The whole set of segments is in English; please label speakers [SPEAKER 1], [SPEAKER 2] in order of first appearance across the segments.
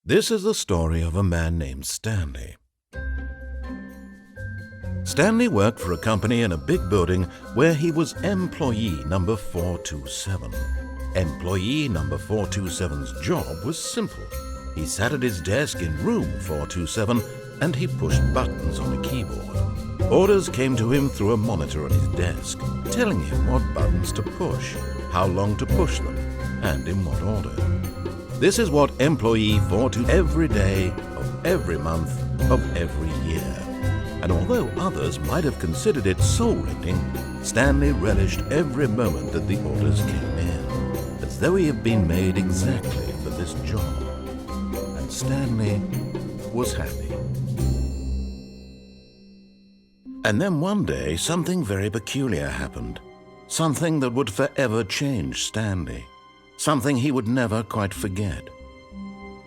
[SPEAKER 1] This is the story of a man named Stanley. Stanley worked for a company in a big building where he was employee number 427. Employee number 427's job was simple. He sat at his desk in room 427 and he pushed buttons on a keyboard. Orders came to him through a monitor on his desk, telling him what buttons to push, how long to push them, and in what order. This is what employee 427 every day of every month of every year. And although others might have considered it soul-rending, Stanley relished every moment that the orders came in, as though he had been made exactly for this job. And Stanley was happy. And then one day, something very peculiar happened. Something that would forever change Stanley. Something he would never quite forget.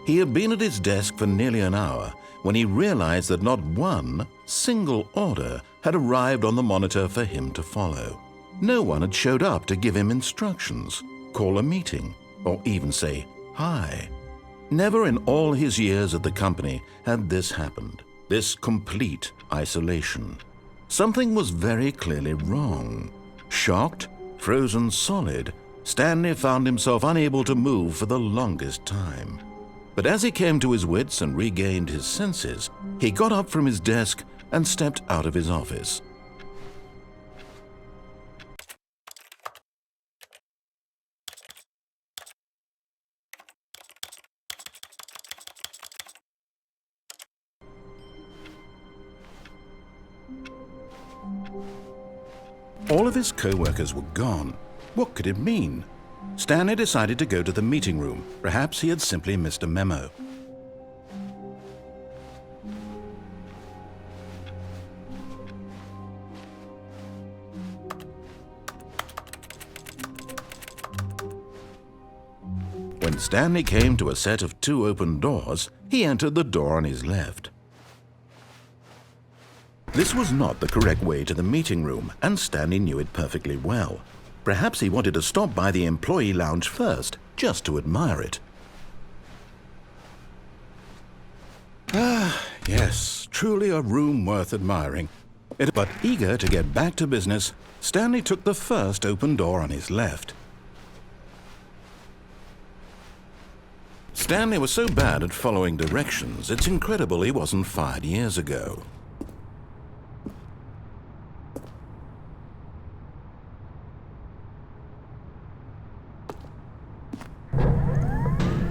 [SPEAKER 1] He had been at his desk for nearly an hour when he realized that not one single order had arrived on the monitor for him to follow. No one had showed up to give him instructions, call a meeting, or even say hi. Never in all his years at the company had this happened, this complete isolation. Something was very clearly wrong. Shocked, frozen solid, Stanley found himself unable to move for the longest time. But as he came to his wits and regained his senses, he got up from his desk and stepped out of his office. All of his co-workers were gone. What could it mean? Stanley decided to go to the meeting room. Perhaps he had simply missed a memo. When Stanley came to a set of 2 open doors, he entered the door on his left. This was not the correct way to the meeting room, and Stanley knew it perfectly well. Perhaps he wanted to stop by the employee lounge first, just to admire it. Ah, yes, truly a room worth admiring. But eager to get back to business, Stanley took the first open door on his left. Stanley was so bad at following directions, it's incredible he wasn't fired years ago.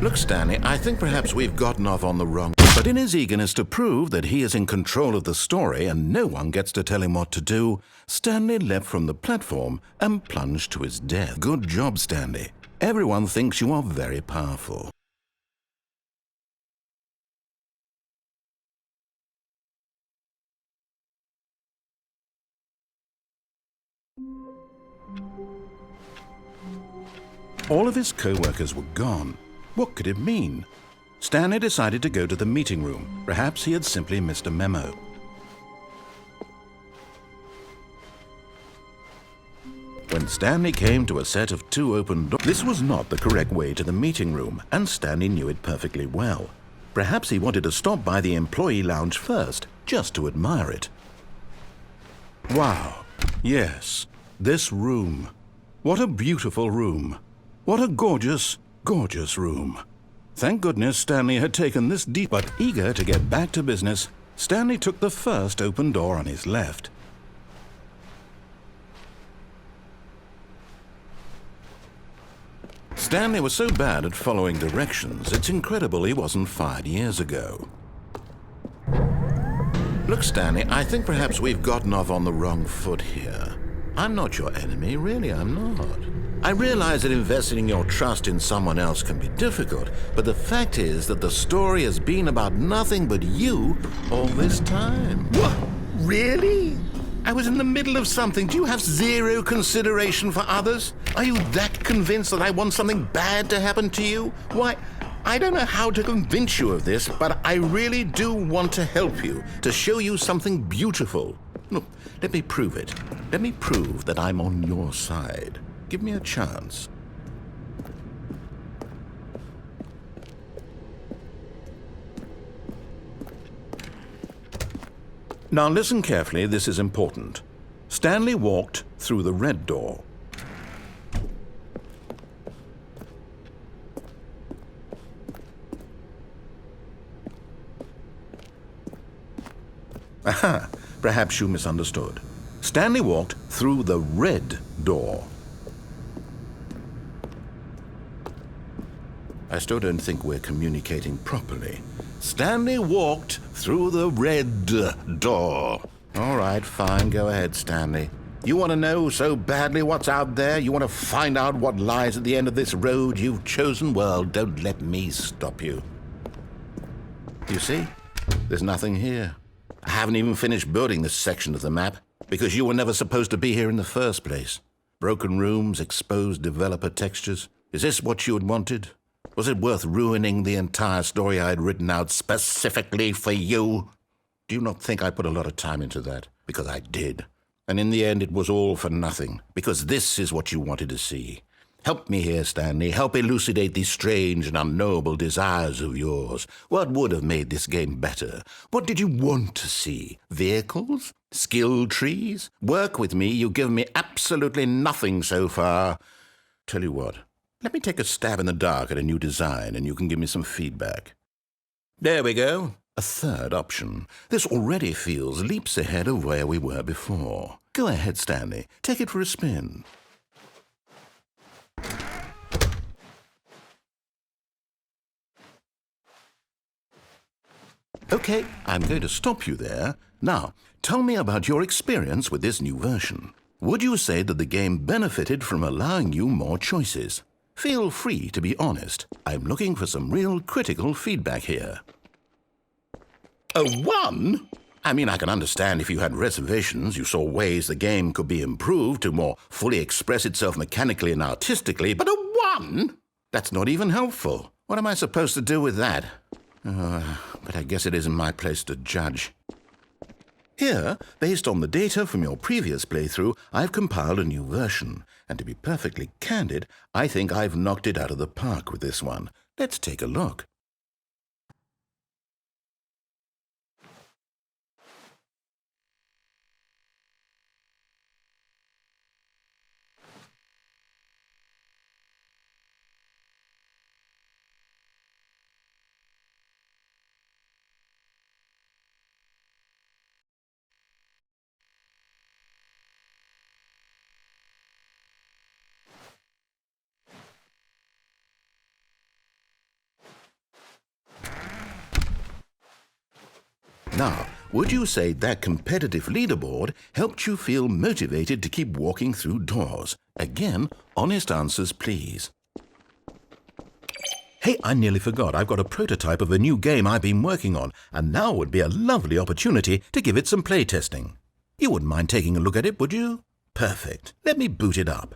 [SPEAKER 1] Look, Stanley, I think perhaps we've gotten off on the wrong... But in his eagerness to prove that he is in control of the story and no one gets to tell him what to do, Stanley leapt from the platform and plunged to his death. Good job, Stanley. Everyone thinks you are very powerful. All of his co-workers were gone. What could it mean? Stanley decided to go to the meeting room. Perhaps he had simply missed a memo. When Stanley came to a set of 2 open doors, this was not the correct way to the meeting room, and Stanley knew it perfectly well. Perhaps he wanted to stop by the employee lounge first, just to admire it. Wow, yes, this room. What a beautiful room. What a gorgeous, gorgeous room. Thank goodness Stanley had taken this deep, but eager to get back to business, Stanley took the first open door on his left. Stanley was so bad at following directions, it's incredible he wasn't fired years ago. Look, Stanley, I think perhaps we've gotten off on the wrong foot here. I'm not your enemy, really, I'm not. I realize that investing your trust in someone else can be difficult, but the fact is that the story has been about nothing but you all this time. What? Really? I was in the middle of something. Do you have zero consideration for others? Are you that convinced that I want something bad to happen to you? Why, I don't know how to convince you of this, but I really do want to help you, to show you something beautiful. Look, let me prove it. Let me prove that I'm on your side. Give me a chance. Now listen carefully, this is important. Stanley walked through the red door. Aha, perhaps you misunderstood. Stanley walked through the red door. I still don't think we're communicating properly. Stanley walked through the red door. All right, fine, go ahead, Stanley. You want to know so badly what's out there? You want to find out what lies at the end of this road you've chosen? Well, don't let me stop you. You see? There's nothing here. I haven't even finished building this section of the map, because you were never supposed to be here in the first place. Broken rooms, exposed developer textures. Is this what you had wanted? Was it worth ruining the entire story I had written out specifically for you? Do you not think I put a lot of time into that? Because I did. And in the end, it was all for nothing, because this is what you wanted to see. Help me here, Stanley. Help elucidate these strange and unknowable desires of yours. What would have made this game better? What did you want to see? Vehicles? Skill trees? Work with me. You've given me absolutely nothing so far. Tell you what, let me take a stab in the dark at a new design, and you can give me some feedback. There we go. A third option. This already feels leaps ahead of where we were before. Go ahead, Stanley. Take it for a spin. Okay, I'm going to stop you there. Now, tell me about your experience with this new version. Would you say that the game benefited from allowing you more choices? Feel free to be honest. I'm looking for some real critical feedback here. A 1? I mean, I can understand if you had reservations, you saw ways the game could be improved to more fully express itself mechanically and artistically, but a 1? That's not even helpful. What am I supposed to do with that? But I guess it isn't my place to judge. Here, based on the data from your previous playthrough, I've compiled a new version. And to be perfectly candid, I think I've knocked it out of the park with this one. Let's take a look. Now, would you say that competitive leaderboard helped you feel motivated to keep walking through doors? Again, honest answers, please. Hey, I nearly forgot. I've got a prototype of a new game I've been working on, and now would be a lovely opportunity to give it some playtesting. You wouldn't mind taking a look at it, would you? Perfect. Let me boot it up.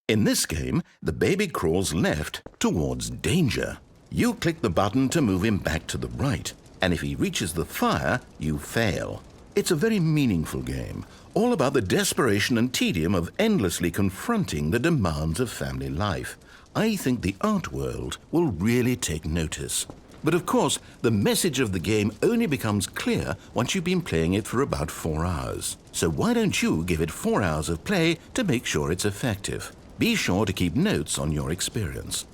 [SPEAKER 1] In this game, the baby crawls left towards danger. You click the button to move him back to the right, and if he reaches the fire, you fail. It's a very meaningful game, all about the desperation and tedium of endlessly confronting the demands of family life. I think the art world will really take notice. But of course, the message of the game only becomes clear once you've been playing it for about 4 hours. So why don't you give it 4 hours of play to make sure it's effective? Be sure to keep notes on your experience.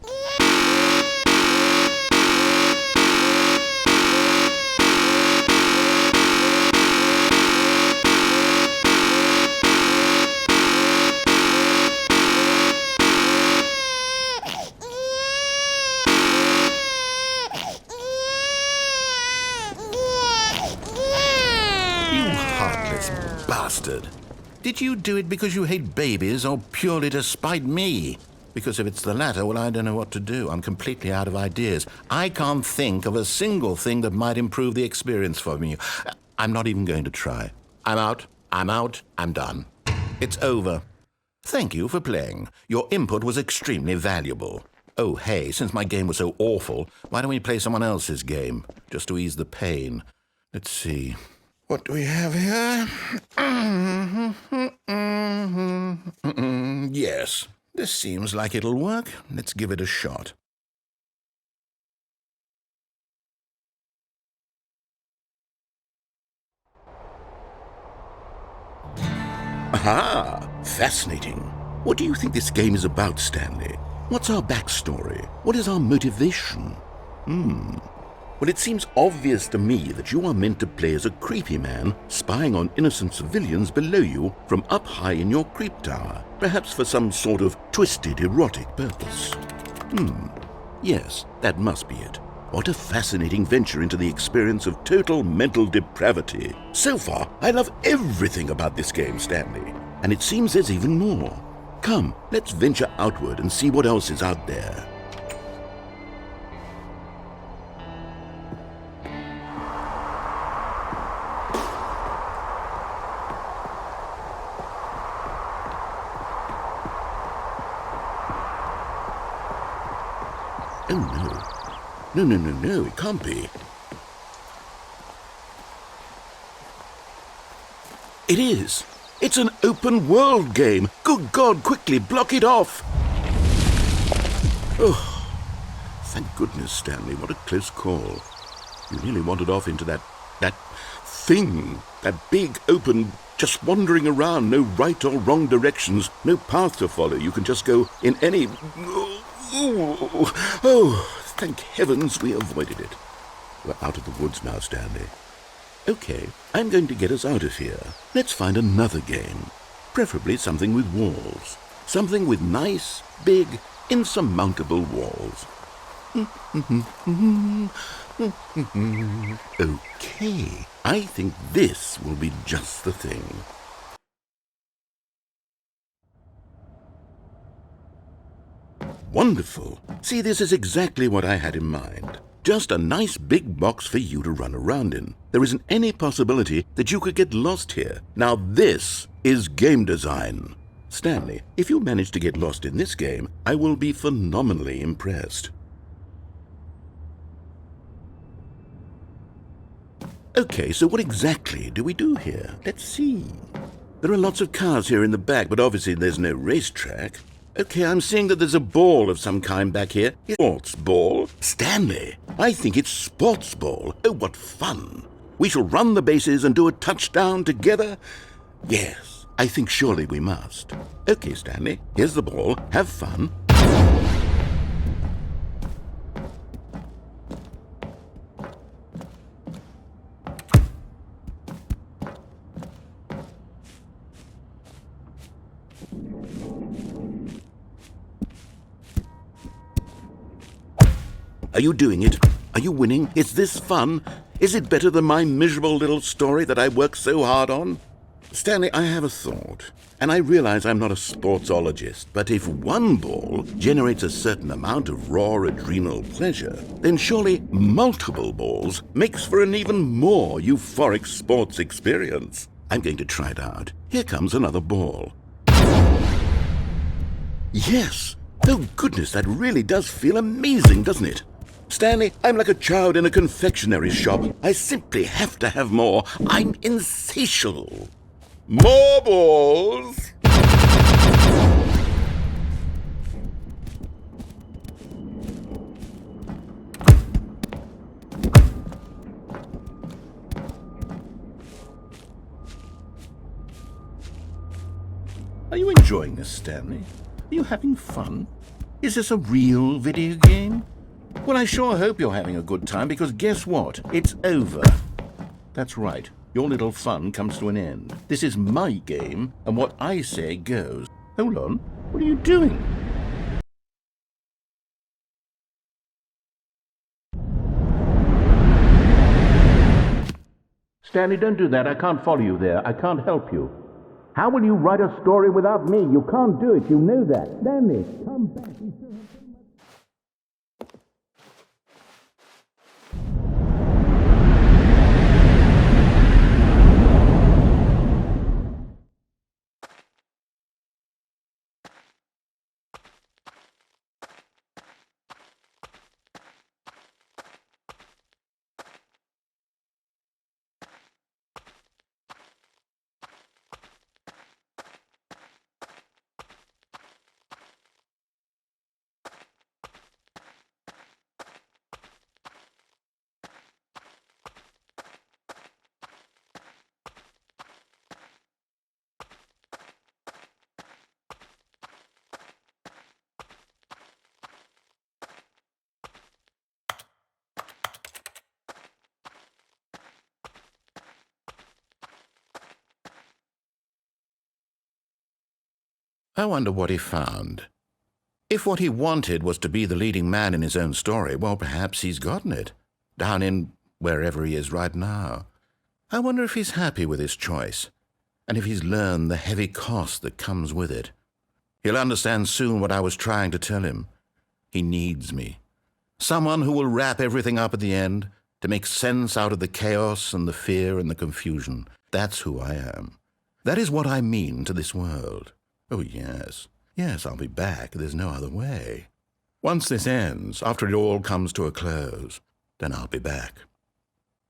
[SPEAKER 1] Bastard. Did you do it because you hate babies or purely to spite me? Because if it's the latter, well, I don't know what to do. I'm completely out of ideas. I can't think of a single thing that might improve the experience for me. I'm not even going to try. I'm out. I'm done. It's over. Thank you for playing. Your input was extremely valuable. Oh, hey, since my game was so awful, why don't we play someone else's game, just to ease the pain? Let's see. What do we have here? Yes, this seems like it'll work. Let's give it a shot. Aha! Fascinating. What do you think this game is about, Stanley? What's our backstory? What is our motivation? Well, it seems obvious to me that you are meant to play as a creepy man spying on innocent civilians below you from up high in your creep tower, perhaps for some sort of twisted erotic purpose. Yes, that must be it. What a fascinating venture into the experience of total mental depravity. So far, I love everything about this game, Stanley, and it seems there's even more. Come, let's venture outward and see what else is out there. Oh no. No, it can't be. It is. It's an open world game. Good God, quickly block it off. Oh, thank goodness, Stanley. What a close call. You nearly wandered off into that thing. That big, open, just wandering around. No right or wrong directions. No path to follow. You can just go in any... Oh, thank heavens we avoided it. We're out of the woods now, Stanley. Okay, I'm going to get us out of here. Let's find another game. Preferably something with walls. Something with nice, big, insurmountable walls. Okay, I think this will be just the thing. Wonderful. See, this is exactly what I had in mind. Just a nice big box for you to run around in. There isn't any possibility that you could get lost here. Now this is game design. Stanley, if you manage to get lost in this game, I will be phenomenally impressed. Okay, so what exactly do we do here? Let's see. There are lots of cars here in the back, but obviously there's no racetrack. Okay, I'm seeing that there's a ball of some kind back here. Sports ball? Stanley, I think it's sports ball. Oh, what fun. We shall run the bases and do a touchdown together? Yes, I think surely we must. Okay, Stanley, here's the ball. Have fun. Are you doing it? Are you winning? Is this fun? Is it better than my miserable little story that I worked so hard on? Stanley, I have a thought, and I realize I'm not a sportsologist, but if one ball generates a certain amount of raw adrenal pleasure, then surely multiple balls makes for an even more euphoric sports experience. I'm going to try it out. Here comes another ball. Yes! Oh goodness, that really does feel amazing, doesn't it? Stanley, I'm like a child in a confectionery shop. I simply have to have more. I'm insatiable. More balls! Are you enjoying this, Stanley? Are you having fun? Is this a real video game? Well, I sure hope you're having a good time, because guess what? It's over. That's right. Your little fun comes to an end. This is my game, and what I say goes. Hold on. What are you doing? Stanley, don't do that. I can't follow you there. I can't help you. How will you write a story without me? You can't do it. You know that. Stanley, come back. I wonder what he found. If what he wanted was to be the leading man in his own story, well, perhaps he's gotten it, down in wherever he is right now. I wonder if he's happy with his choice, and if he's learned the heavy cost that comes with it. He'll understand soon what I was trying to tell him. He needs me. Someone who will wrap everything up at the end, to make sense out of the chaos and the fear and the confusion. That's who I am. That is what I mean to this world. Oh, yes. Yes, I'll be back. There's no other way. Once this ends, after it all comes to a close, then I'll be back.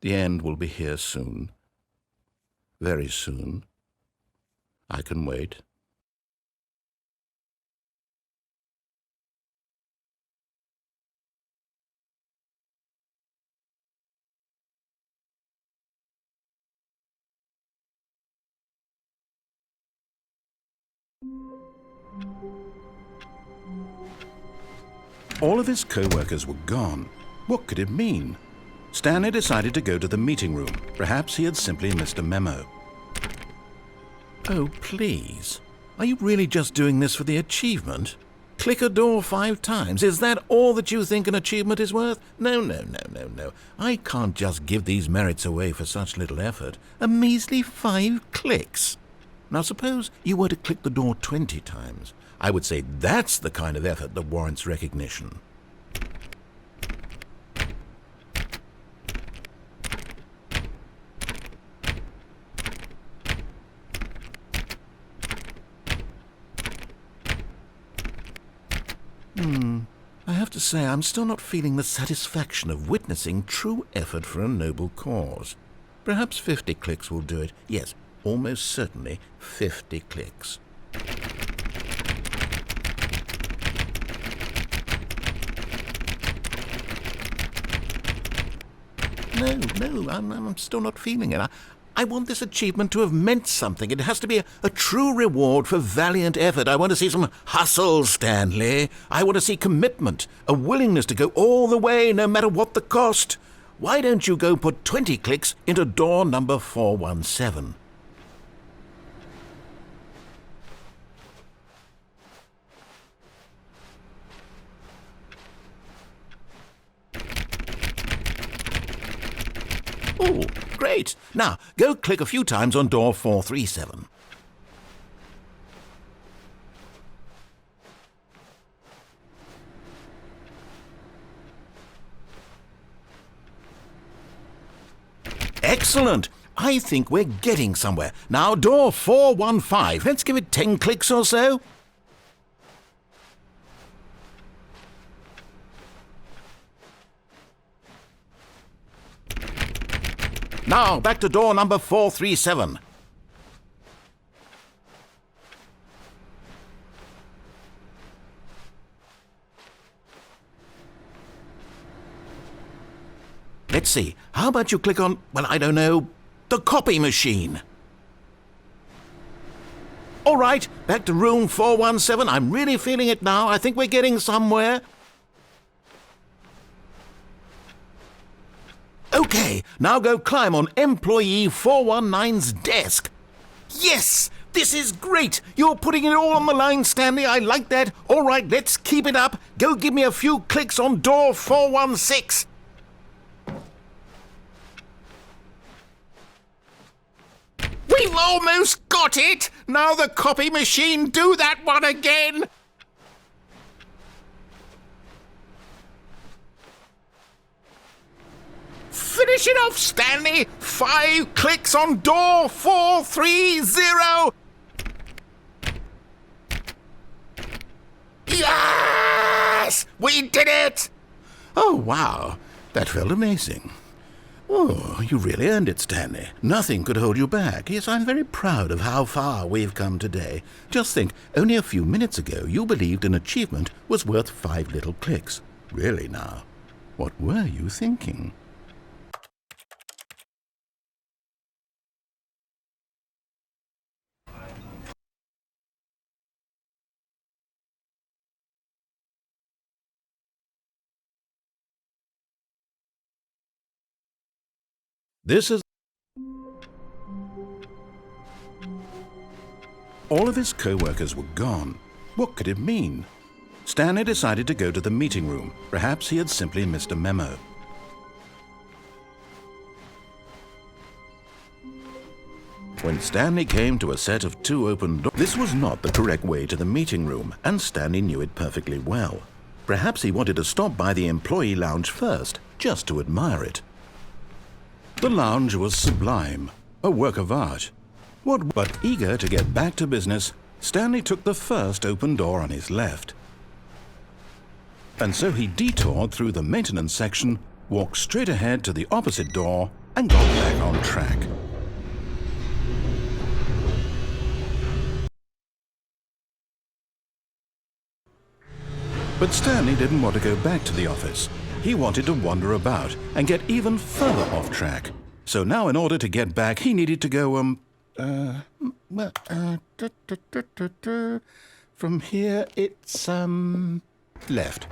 [SPEAKER 1] The end will be here soon. Very soon. I can wait. All of his co-workers were gone. What could it mean? Stanley decided to go to the meeting room. Perhaps he had simply missed a memo. Oh, please. Are you really just doing this for the achievement? Click a door 5 times. Is that all that you think an achievement is worth? No. I can't just give these merits away for such little effort. A measly 5 clicks. Now suppose you were to click the door 20 times. I would say that's the kind of effort that warrants recognition. I have to say I'm still not feeling the satisfaction of witnessing true effort for a noble cause. Perhaps 50 clicks will do it. Yes, almost certainly 50 clicks. No, I'm still not feeling it. I want this achievement to have meant something. It has to be a true reward for valiant effort. I want to see some hustle, Stanley. I want to see commitment, a willingness to go all the way, no matter what the cost. Why don't you go put 20 clicks into door number 417? Oh, great. Now, go click a few times on door 437. Excellent. I think we're getting somewhere. Now, door 415. Let's give it 10 clicks or so. Now, back to door number 437. Let's see. How about you click on, well, I don't know, the copy machine? All right, back to room 417. I'm really feeling it now. I think we're getting somewhere. Okay, now go climb on employee 419's desk. Yes, this is great. You're putting it all on the line, Stanley. I like that. All right, let's keep it up. Go give me a few clicks on door 416. We've almost got it. Now the copy machine, do that one again. Finish it off, Stanley. 5 clicks on door 430. Yes! We did it! Oh, wow. That felt amazing. Oh, you really earned it, Stanley. Nothing could hold you back. Yes, I'm very proud of how far we've come today. Just think, only a few minutes ago you believed an achievement was worth 5 little clicks. Really now, what were you thinking? This is... All of his co-workers were gone. What could it mean? Stanley decided to go to the meeting room. Perhaps he had simply missed a memo. When Stanley came to a set of 2 open doors, this was not the correct way to the meeting room, and Stanley knew it perfectly well. Perhaps he wanted to stop by the employee lounge first, just to admire it. The lounge was sublime, a work of art. But eager to get back to business, Stanley took the first open door on his left. And so he detoured through the maintenance section, walked straight ahead to the opposite door, and got back on track. But Stanley didn't want to go back to the office. He wanted to wander about and get even further off track. So now in order to get back, he needed to go, from here it's, left.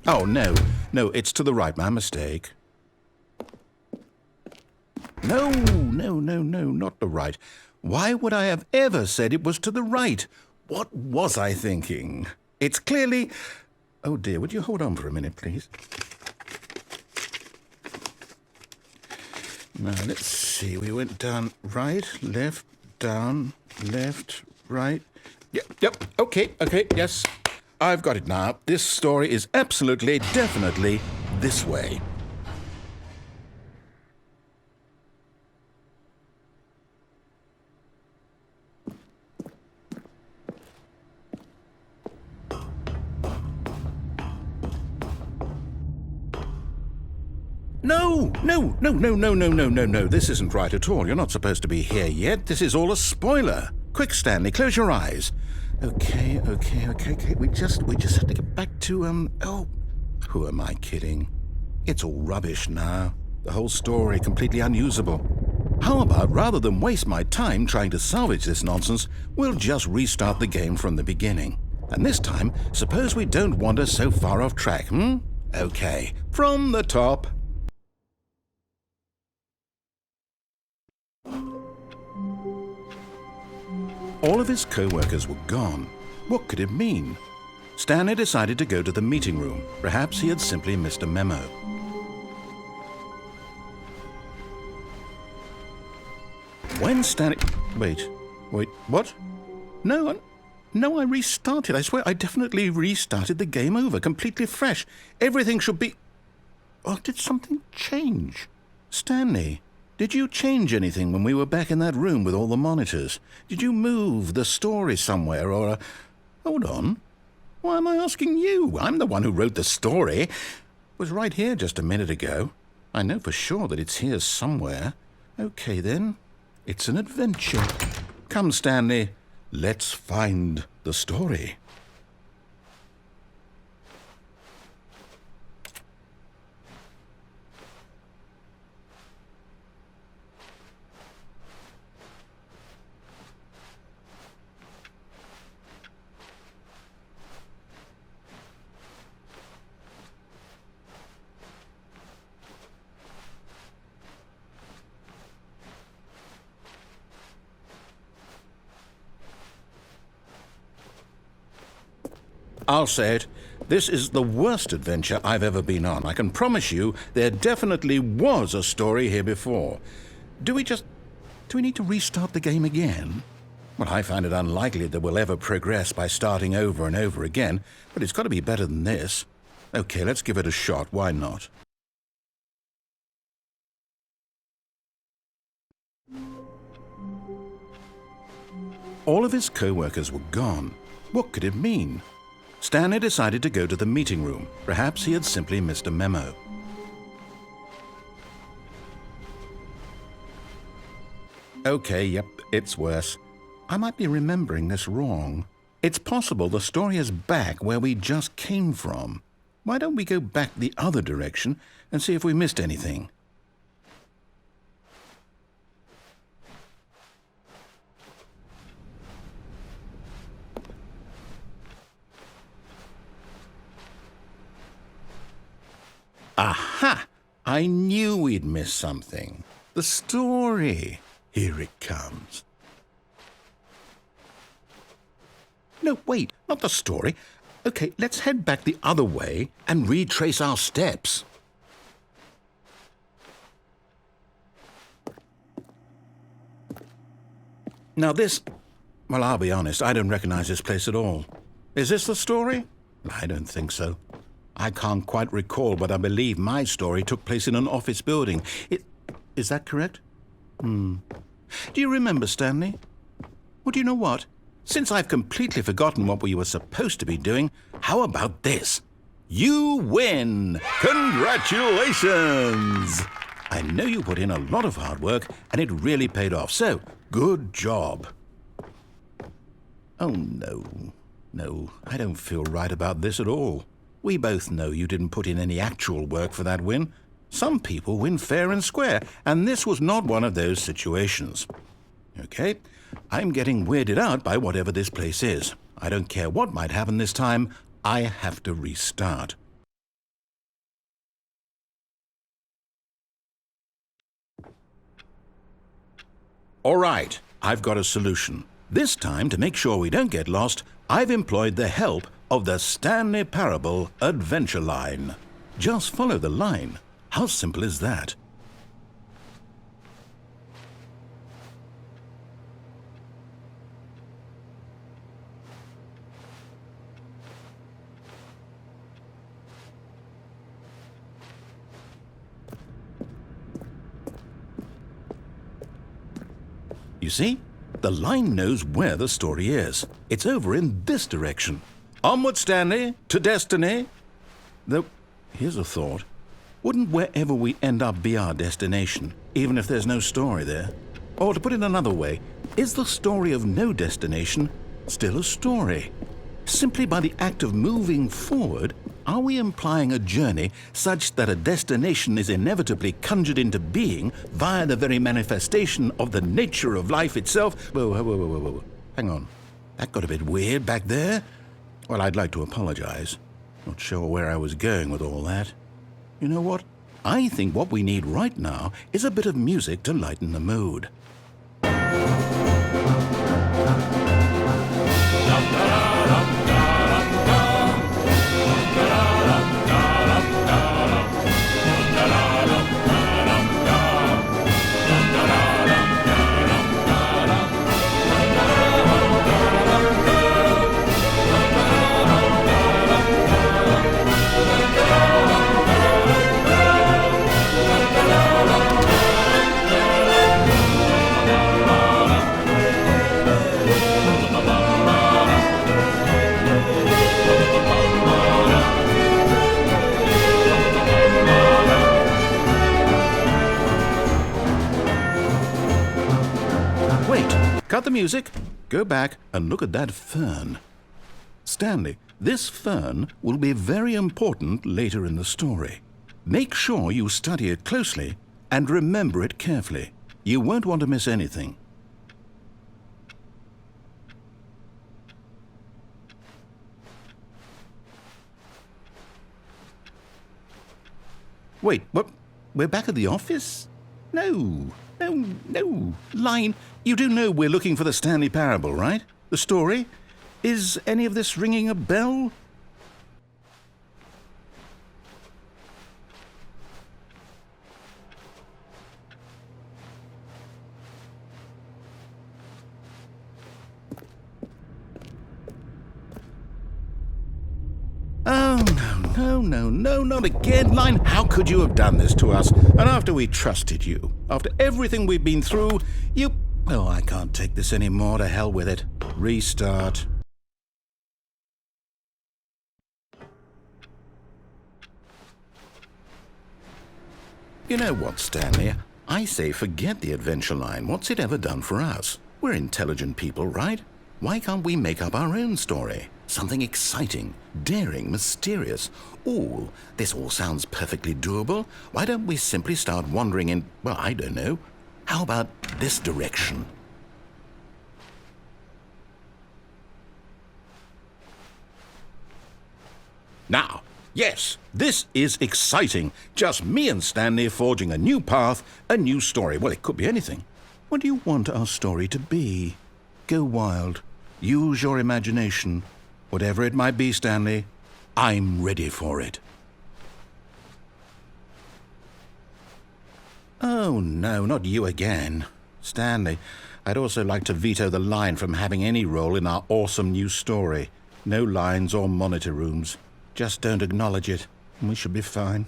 [SPEAKER 1] Oh, no, it's to the right, my mistake. No, not the right. Why would I have ever said it was to the right? What was I thinking? It's clearly... Oh dear, would you hold on for a minute, please? Now, let's see. We went down right, left, down, left, right. Yep, okay, yes. I've got it now. This story is absolutely, definitely this way. No. This isn't right at all. You're not supposed to be here yet. This is all a spoiler. Quick, Stanley, close your eyes. Okay. We just have to get back to, oh, who am I kidding? It's all rubbish now. The whole story completely unusable. How about, rather than waste my time trying to salvage this nonsense, we'll just restart the game from the beginning. And this time, suppose we don't wander so far off track, Okay, from the top. All of his co-workers were gone. What could it mean? Stanley decided to go to the meeting room. Perhaps he had simply missed a memo. When Stanley... Wait, what? No, I restarted. I swear, I definitely restarted the game over, completely fresh. Everything should be... Oh, did something change? Stanley, did you change anything when we were back in that room with all the monitors? Did you move the story somewhere, or... Hold on. Why am I asking you? I'm the one who wrote the story. It was right here just a minute ago. I know for sure that it's here somewhere. Okay, then. It's an adventure. Come, Stanley. Let's find the story. I'll say it. This is the worst adventure I've ever been on. I can promise you there definitely was a story here before. Do we need to restart the game again? Well, I find it unlikely that we'll ever progress by starting over and over again, but it's got to be better than this. Okay, let's give it a shot. Why not? All of his co-workers were gone. What could it mean? Stanley decided to go to the meeting room. Perhaps he had simply missed a memo. Okay, yep, it's worse. I might be remembering this wrong. It's possible the story is back where we just came from. Why don't we go back the other direction and see if we missed anything? Aha! I knew we'd missed something. The story. Here it comes. No, wait, not the story. Okay, let's head back the other way and retrace our steps. Now this... Well, I'll be honest, I don't recognize this place at all. Is this the story? I don't think so. I can't quite recall, but I believe my story took place in an office building. Is that correct? Do you remember, Stanley? Well, do you know what? Since I've completely forgotten what we were supposed to be doing, how about this? You win! Congratulations! I know you put in a lot of hard work, and it really paid off, so good job. Oh, no. No, I don't feel right about this at all. We both know you didn't put in any actual work for that win. Some people win fair and square, and this was not one of those situations. Okay, I'm getting weirded out by whatever this place is. I don't care what might happen this time. I have to restart. All right, I've got a solution. This time, to make sure we don't get lost, I've employed the help of the Stanley Parable Adventure Line. Just follow the line. How simple is that? You see? The line knows where the story is. It's over in this direction. Onward, Stanley, to destiny. Though, here's a thought. Wouldn't wherever we end up be our destination, even if there's no story there? Or to put it another way, is the story of no destination still a story? Simply by the act of moving forward, are we implying a journey such that a destination is inevitably conjured into being via the very manifestation of the nature of life itself? Whoa. Hang on. That got a bit weird back there. Well, I'd like to apologize. Not sure where I was going with all that. You know what? I think what we need right now is a bit of music to lighten the mood. Cut the music, go back and look at that fern. Stanley, this fern will be very important later in the story. Make sure you study it closely and remember it carefully. You won't want to miss anything. Wait, what? We're back at the office? No. Line, you do know we're looking for the Stanley Parable, right? The story? Is any of this ringing a bell? Oh, no, not again, Line. How could you have done this to us? And after we trusted you, after everything we've been through, you... Oh, I can't take this anymore. To hell with it. Restart. You know what, Stanley? I say forget the adventure line. What's it ever done for us? We're intelligent people, right? Why can't we make up our own story? Something exciting, daring, mysterious. Ooh, this all sounds perfectly doable. Why don't we simply start wandering in, well, I don't know. How about this direction? Now, yes, this is exciting. Just me and Stanley forging a new path, a new story. Well, it could be anything. What do you want our story to be? Go wild. Use your imagination. Whatever it might be, Stanley, I'm ready for it. Oh, no, not you again. Stanley, I'd also like to veto the line from having any role in our awesome new story. No lines or monitor rooms. Just don't acknowledge it, and we should be fine.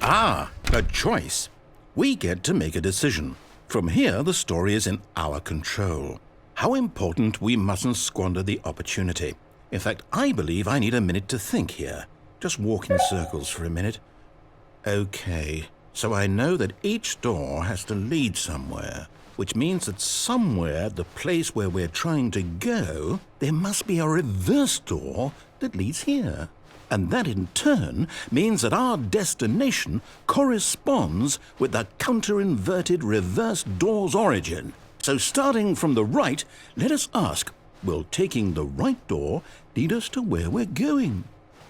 [SPEAKER 1] Ah, a choice. We get to make a decision. From here, the story is in our control. How important we mustn't squander the opportunity. In fact, I believe I need a minute to think here. Just walk in circles for a minute. Okay, so I know that each door has to lead somewhere, which means that somewhere at the place where we're trying to go, there must be a reverse door that leads here. And that in turn means that our destination corresponds with the counter-inverted reverse door's origin. So starting from the right, let us ask, will taking the right door lead us to where we're going?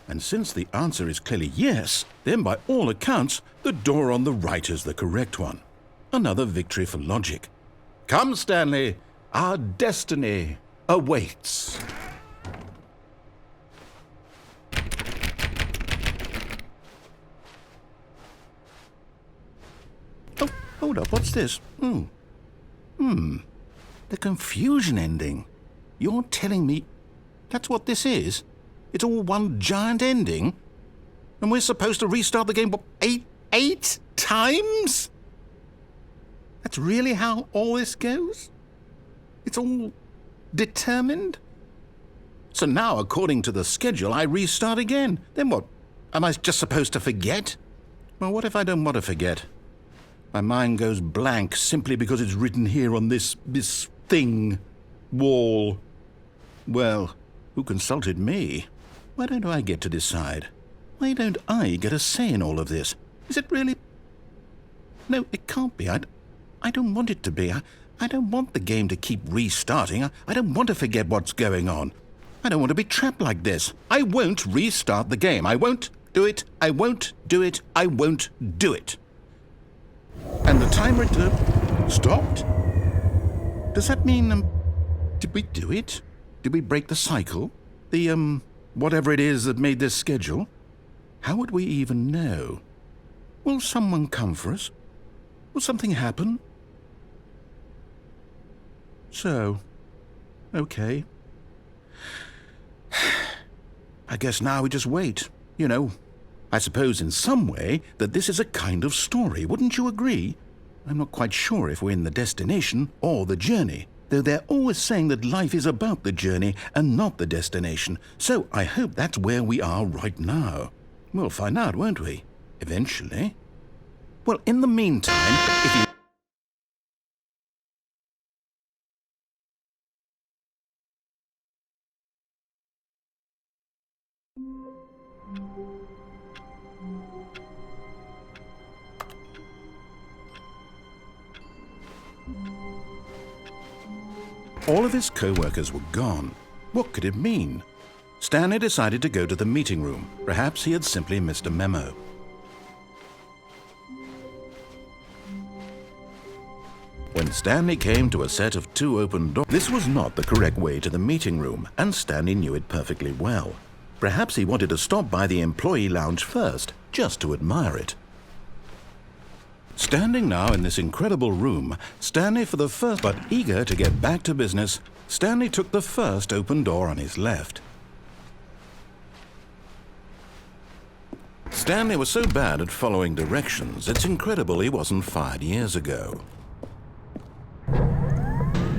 [SPEAKER 1] And since the answer is clearly yes, then by all accounts, the door on the right is the correct one. Another victory for logic. Come, Stanley, our destiny awaits. Oh, hold up, what's this? The confusion ending. You're telling me that's what this is? It's all one giant ending? And we're supposed to restart the game, what, eight times? That's really how all this goes? It's all determined? So now, according to the schedule, I restart again. Then what? Am I just supposed to forget? Well, what if I don't want to forget? My mind goes blank simply because it's written here on this thing, wall. Well, who consulted me? Why don't I get to decide? Why don't I get a say in all of this? Is it really? No, it can't be. I don't want it to be. I don't want the game to keep restarting. I don't want to forget what's going on. I don't want to be trapped like this. I won't restart the game. I won't do it. I won't do it. I won't do it. And the timer stopped? Does that mean, did we do it? Did we break the cycle? The, whatever it is that made this schedule? How would we even know? Will someone come for us? Will something happen? So, okay. I guess now we just wait, you know. I suppose in some way that this is a kind of story, wouldn't you agree? I'm not quite sure if we're in the destination or the journey, though they're always saying that life is about the journey and not the destination, so I hope that's where we are right now. We'll find out, won't we? Eventually. Well, in the meantime, if you... All of his co-workers were gone. What could it mean? Stanley decided to go to the meeting room. Perhaps he had simply missed a memo. When Stanley came to a set of 2 open doors, this was not the correct way to the meeting room, and Stanley knew it perfectly well. Perhaps he wanted to stop by the employee lounge first, just to admire it. Standing now in this incredible room, Stanley for the first, but eager to get back to business, Stanley took the first open door on his left. Stanley was so bad at following directions, it's incredible he wasn't fired years ago.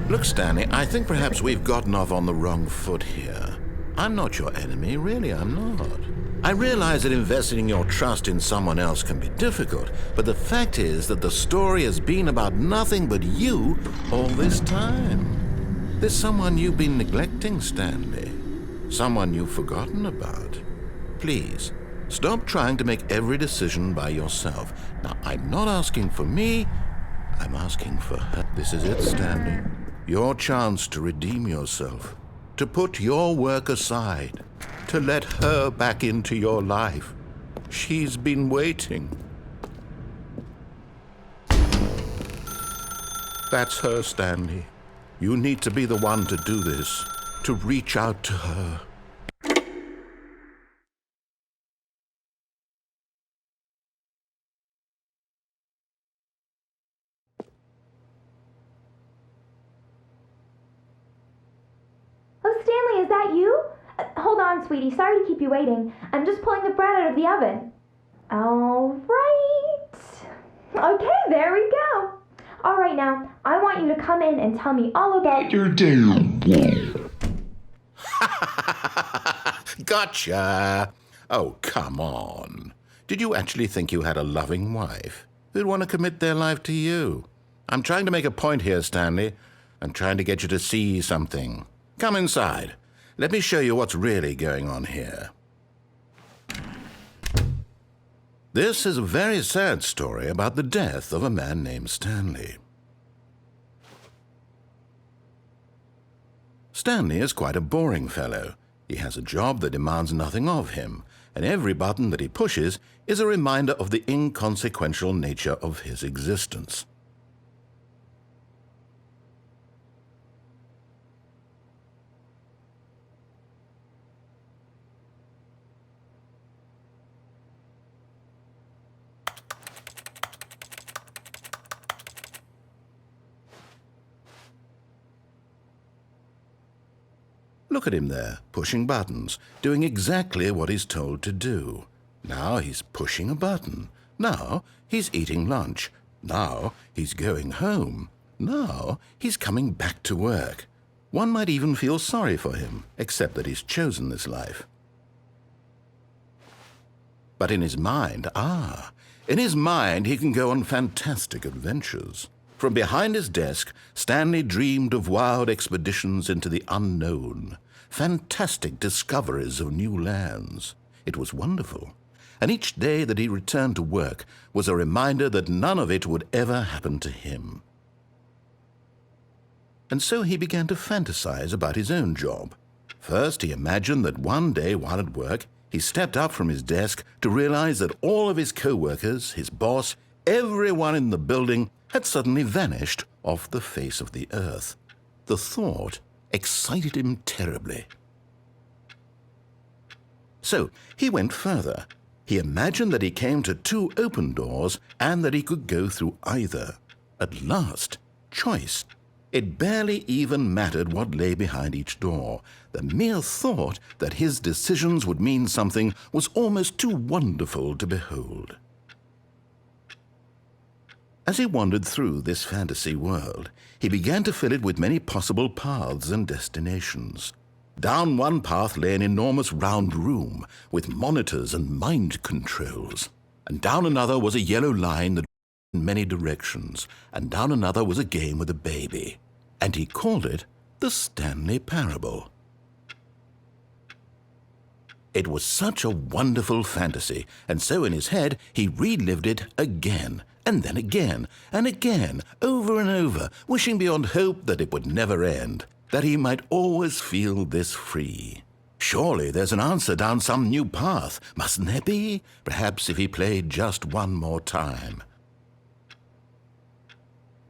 [SPEAKER 1] Look, Stanley, I think perhaps we've gotten off on the wrong foot here. I'm not your enemy, really, I'm not. I realize that investing your trust in someone else can be difficult, but the fact is that the story has been about nothing but you all this time. There's someone you've been neglecting, Stanley. Someone you've forgotten about. Please, stop trying to make every decision by yourself. Now, I'm not asking for me, I'm asking for her. This is it, Stanley. Your chance to redeem yourself. to put your work aside, to let her back into your life. She's been waiting. That's her, Stanley. You need to be the one to do this, to reach out to her.
[SPEAKER 2] Oh, Stanley, is that you? Hold on, sweetie. Sorry to keep you waiting. I'm just pulling the bread out of the oven. All right. Okay, there we go. All right, now, I want you to come in and tell me all about your day.
[SPEAKER 1] Gotcha! Oh, come on. Did you actually think you had a loving wife who'd want to commit their life to you? I'm trying to make a point here, Stanley. I'm trying to get you to see something. Come inside. Let me show you what's really going on here. This is a very sad story about the death of a man named Stanley. Stanley is quite a boring fellow. He has a job that demands nothing of him, and every button that he pushes is a reminder of the inconsequential nature of his existence. Look at him there, pushing buttons, doing exactly what he's told to do. Now he's pushing a button. Now he's eating lunch. Now he's going home. Now he's coming back to work. One might even feel sorry for him, except that he's chosen this life. But in his mind, he can go on fantastic adventures. From behind his desk, Stanley dreamed of wild expeditions into the unknown, fantastic discoveries of new lands. It was wonderful, and each day that he returned to work was a reminder that none of it would ever happen to him. And so he began to fantasize about his own job. First, he imagined that one day while at work, he stepped up from his desk to realize that all of his co-workers, his boss, everyone in the building had suddenly vanished off the face of the earth. The thought excited him terribly. So he went further. He imagined that he came to two open doors and that he could go through either. At last, choice. It barely even mattered what lay behind each door. The mere thought that his decisions would mean something was almost too wonderful to behold. As he wandered through this fantasy world, he began to fill it with many possible paths and destinations. Down one path lay an enormous round room with monitors and mind controls, and down another was a yellow line that went in many directions, and down another was a game with a baby, and he called it the Stanley Parable. It was such a wonderful fantasy, and so in his head he relived it again, and then again, and again, over and over, wishing beyond hope that it would never end, that he might always feel this free. Surely there's an answer down some new path, mustn't there be? Perhaps if he played just one more time.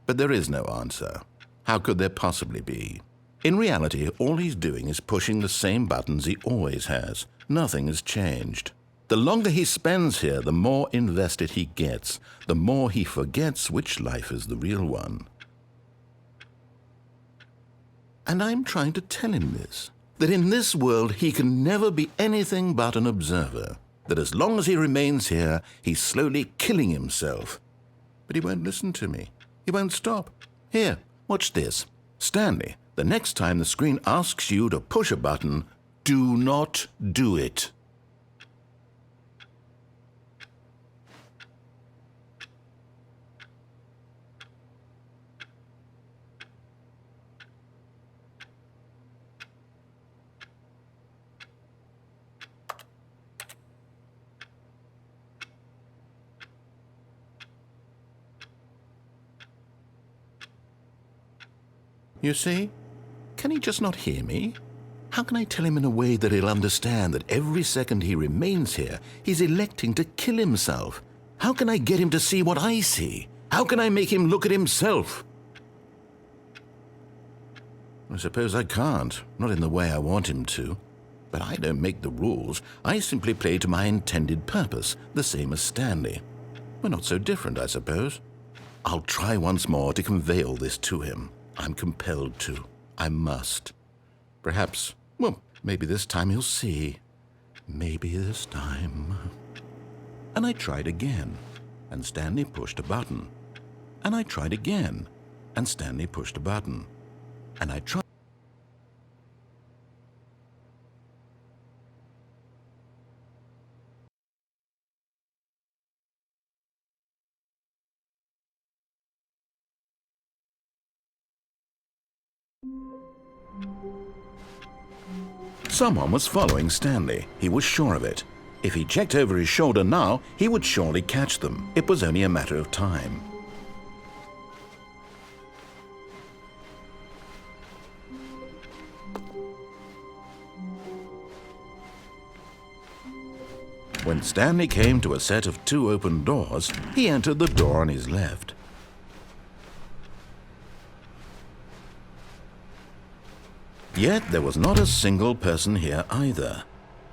[SPEAKER 1] But there is no answer. How could there possibly be? In reality, all he's doing is pushing the same buttons he always has. Nothing has changed. The longer he spends here, the more invested he gets, the more he forgets which life is the real one. And I'm trying to tell him this, that in this world he can never be anything but an observer, that as long as he remains here, he's slowly killing himself. But he won't listen to me. He won't stop. Here, watch this. Stanley, the next time the screen asks you to push a button, do not do it. You see? Can he just not hear me? How can I tell him in a way that he'll understand that every second he remains here, he's electing to kill himself? How can I get him to see what I see? How can I make him look at himself? I suppose I can't, not in the way I want him to. But I don't make the rules. I simply play to my intended purpose, the same as Stanley. We're not so different, I suppose. I'll try once more to convey all this to him. I'm compelled to. I must. Perhaps, well, maybe this time he'll see. Maybe this time. And I tried again, and Stanley pushed a button. And I tried again, and Stanley pushed a button. And I tried. Someone was following Stanley. He was sure of it. If he checked over his shoulder now, he would surely catch them. It was only a matter of time. When Stanley came to a set of 2 open doors, he entered the door on his left. Yet there was not a single person here either.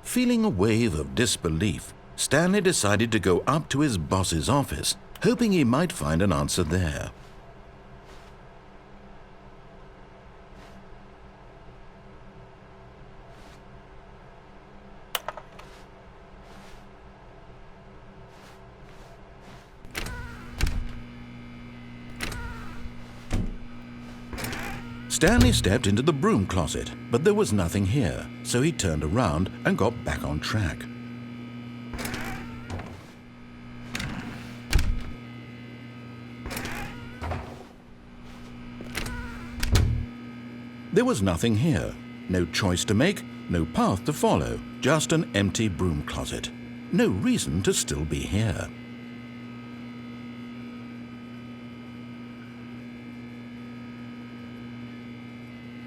[SPEAKER 1] Feeling a wave of disbelief, Stanley decided to go up to his boss's office, hoping he might find an answer there. Stanley stepped into the broom closet, but there was nothing here, so he turned around and got back on track. There was nothing here, no choice to make, no path to follow, just an empty broom closet. No reason to still be here.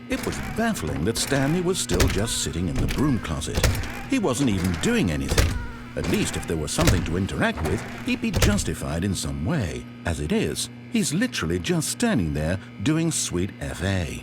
[SPEAKER 1] It was baffling that Stanley was still just sitting in the broom closet. He wasn't even doing anything. At least if there was something to interact with, he'd be justified in some way. As it is, he's literally just standing there doing sweet FA.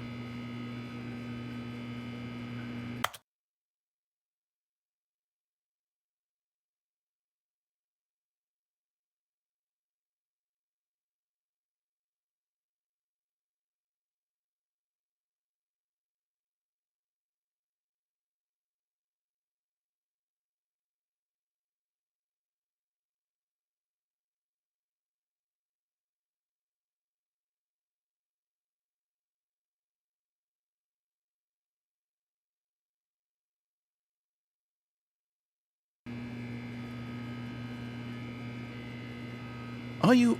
[SPEAKER 1] Are you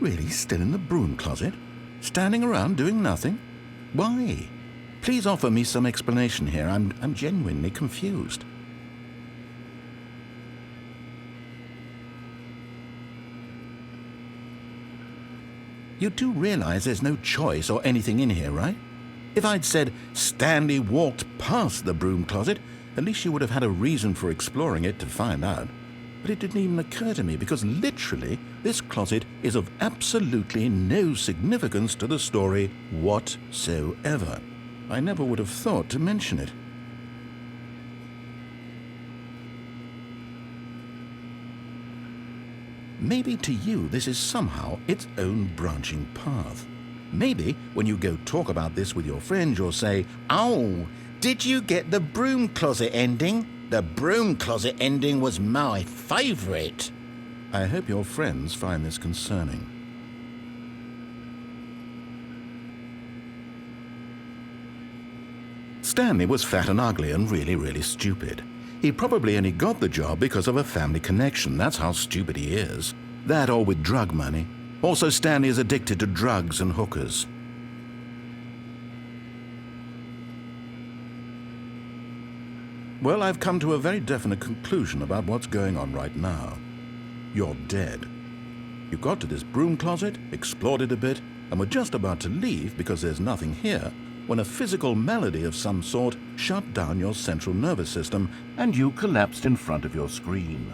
[SPEAKER 1] really still in the broom closet? Standing around doing nothing? Why? Please offer me some explanation here. I'm genuinely confused. You do realize there's no choice or anything in here, right? If I'd said Stanley walked past the broom closet, at least you would have had a reason for exploring it to find out. But it didn't even occur to me because literally this closet is of absolutely no significance to the story whatsoever. I never would have thought to mention it. Maybe to you this is somehow its own branching path. Maybe when you go talk about this with your friends you'll say, "Oh, did you get the broom closet ending? The broom closet ending was my favorite." I hope your friends find this concerning. Stanley was fat and ugly and really stupid. He probably only got the job because of a family connection. That's how stupid he is. That or with drug money. Also, Stanley is addicted to drugs and hookers. Well, I've come to a very definite conclusion about what's going on right now. You're dead. You got to this broom closet, explored it a bit, and were just about to leave because there's nothing here, when a physical malady of some sort shut down your central nervous system and you collapsed in front of your screen.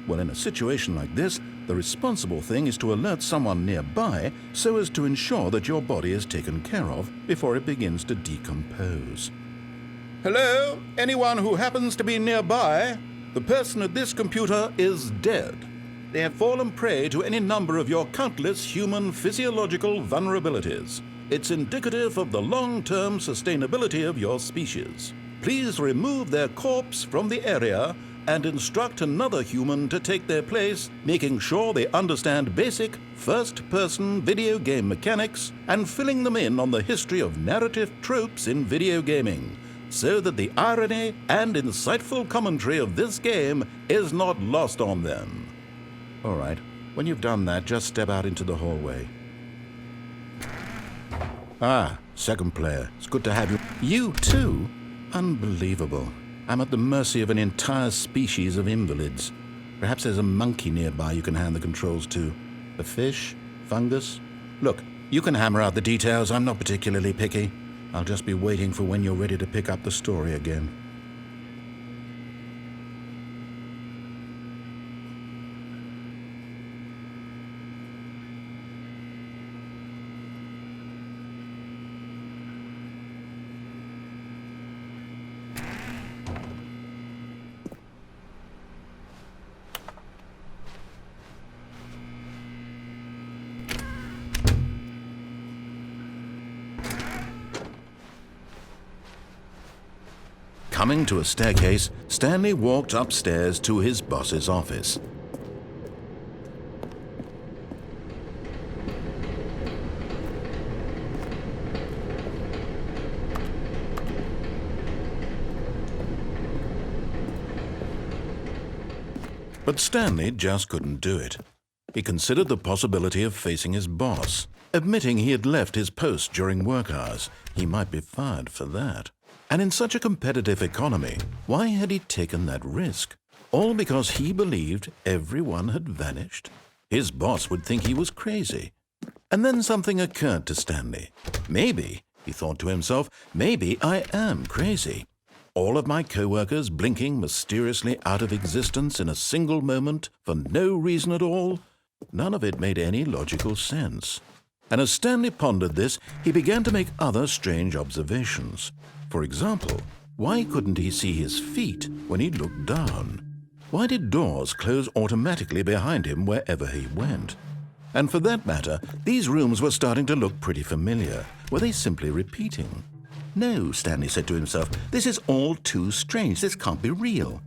[SPEAKER 1] Well, in a situation like this, the responsible thing is to alert someone nearby so as to ensure that your body is taken care of before it begins to decompose. Hello? Anyone who happens to be nearby? The person at this computer is dead. They have fallen prey to any number of your countless human physiological vulnerabilities. It's indicative of the long-term sustainability of your species. Please remove their corpse from the area and instruct another human to take their place, making sure they understand basic first-person video game mechanics and filling them in on the history of narrative tropes in video gaming, so that the irony and insightful commentary of this game is not lost on them. All right, when you've done that, just step out into the hallway. Ah, second player. It's good to have you. You too? Unbelievable. I'm at the mercy of an entire species of invalids. Perhaps there's a monkey nearby you can hand the controls to. A fish? Fungus? Look, you can hammer out the details. I'm not particularly picky. I'll just be waiting for when you're ready to pick up the story again. Coming to a staircase, Stanley walked upstairs to his boss's office. But Stanley just couldn't do it. He considered the possibility of facing his boss, admitting he had left his post during work hours. He might be fired for that. And in such a competitive economy, why had he taken that risk? All because he believed everyone had vanished? His boss would think he was crazy. And then something occurred to Stanley. Maybe, he thought to himself, maybe I am crazy. All of my co-workers blinking mysteriously out of existence in a single moment for no reason at all? None of it made any logical sense. And as Stanley pondered this, he began to make other strange observations. For example, why couldn't he see his feet when he looked down? Why did doors close automatically behind him wherever he went? And for that matter, these rooms were starting to look pretty familiar. Were they simply repeating? No, Stanley said to himself, this is all too strange. This can't be real.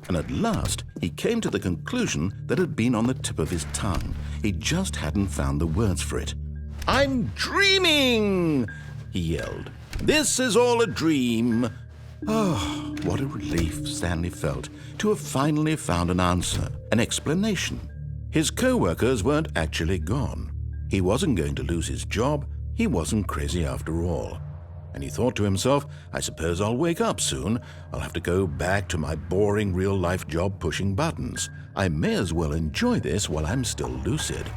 [SPEAKER 1] And at last, he came to the conclusion that had been on the tip of his tongue. He just hadn't found the words for it. I'm dreaming, he yelled. This is all a dream. Oh, what a relief Stanley felt to have finally found an answer, an explanation. His co-workers weren't actually gone. He wasn't going to lose his job. He wasn't crazy after all. And he thought to himself, I suppose I'll wake up soon. I'll have to go back to my boring real-life job pushing buttons. I may as well enjoy this while I'm still lucid.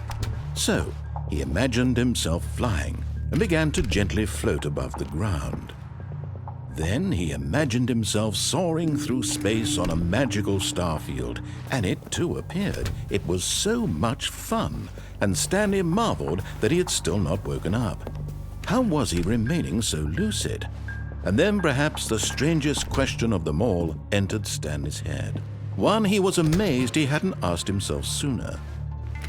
[SPEAKER 1] So, he imagined himself flying and began to gently float above the ground. Then he imagined himself soaring through space on a magical starfield, and it too appeared. It was so much fun, and Stanley marveled that he had still not woken up. How was he remaining so lucid? And then perhaps the strangest question of them all entered Stanley's head. One he was amazed he hadn't asked himself sooner.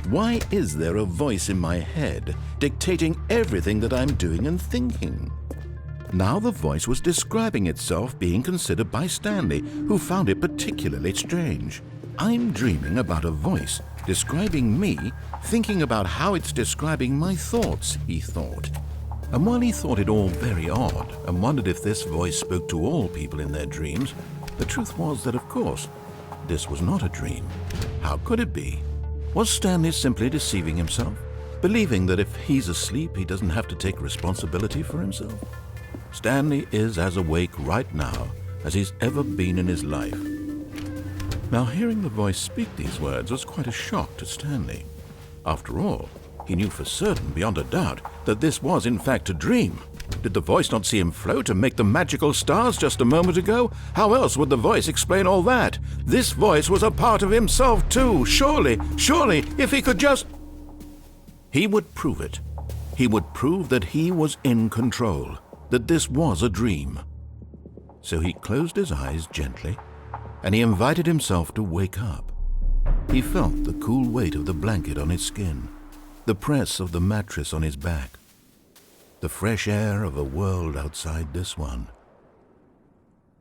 [SPEAKER 1] Why is there a voice in my head dictating everything that I'm doing and thinking? Now the voice was describing itself being considered by Stanley, who found it particularly strange. I'm dreaming about a voice describing me, thinking about how it's describing my thoughts, he thought. And while he thought it all very odd and wondered if this voice spoke to all people in their dreams, the truth was that, of course, this was not a dream. How could it be? Was Stanley simply deceiving himself, believing that if he's asleep, he doesn't have to take responsibility for himself? Stanley is as awake right now as he's ever been in his life. Now, hearing the voice speak these words was quite a shock to Stanley. After all, he knew for certain, beyond a doubt, that this was in fact a dream. Did the voice not see him float and make the magical stars just a moment ago? How else would the voice explain all that? This voice was a part of himself too. Surely, if he could just... He would prove it. He would prove that he was in control, that this was a dream. So he closed his eyes gently, and he invited himself to wake up. He felt the cool weight of the blanket on his skin, the press of the mattress on his back, the fresh air of a world outside this one.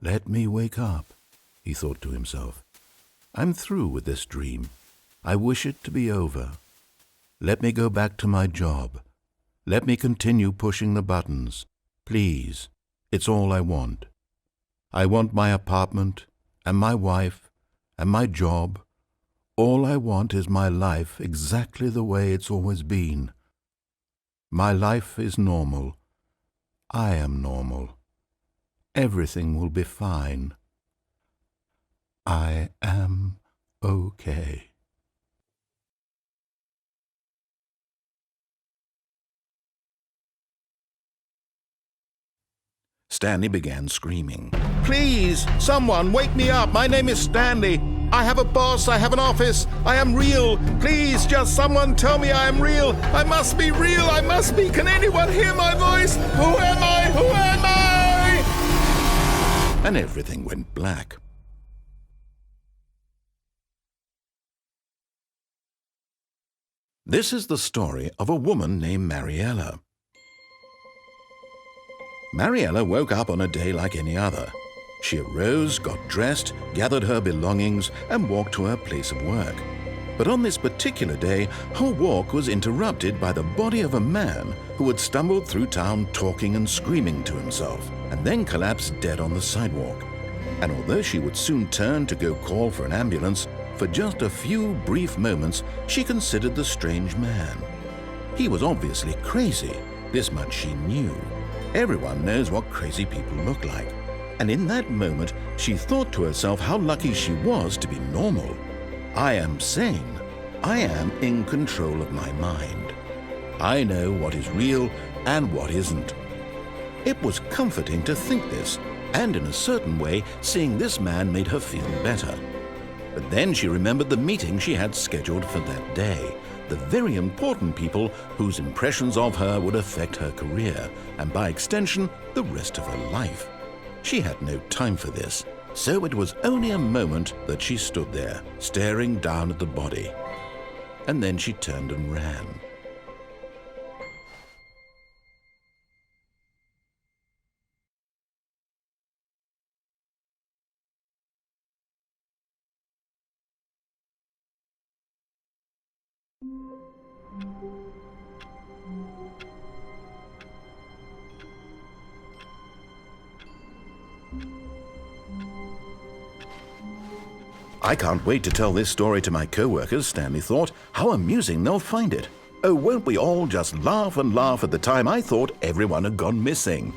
[SPEAKER 1] Let me wake up, he thought to himself. I'm through with this dream. I wish it to be over. Let me go back to my job. Let me continue pushing the buttons. Please, it's all I want. I want my apartment and my wife and my job. All I want is my life exactly the way it's always been. My life is normal. I am normal. Everything will be fine. I am okay. Stanley began screaming. Please, someone, wake me up. My name is Stanley. I have a boss. I have an office. I am real. Please, just someone tell me I am real. I must be real. I must be. Can anyone hear my voice? Who am I? Who am I? And everything went black. This is the story of a woman named Mariella. Mariella woke up on a day like any other. She arose, got dressed, gathered her belongings, and walked to her place of work. But on this particular day, her walk was interrupted by the body of a man who had stumbled through town talking and screaming to himself, and then collapsed dead on the sidewalk. And although she would soon turn to go call for an ambulance, for just a few brief moments she considered the strange man. He was obviously crazy, this much she knew. Everyone knows what crazy people look like. And in that moment, she thought to herself how lucky she was to be normal. I am sane. I am in control of my mind. I know what is real and what isn't. It was comforting to think this, and in a certain way, seeing this man made her feel better. But then she remembered the meeting she had scheduled for that day. The very important people whose impressions of her would affect her career, and by extension, the rest of her life. She had no time for this, so it was only a moment that she stood there, staring down at the body. And then she turned and ran. I can't wait to tell this story to my co-workers, Stanley thought. How amusing they'll find it. Oh, won't we all just laugh and laugh at the time I thought everyone had gone missing.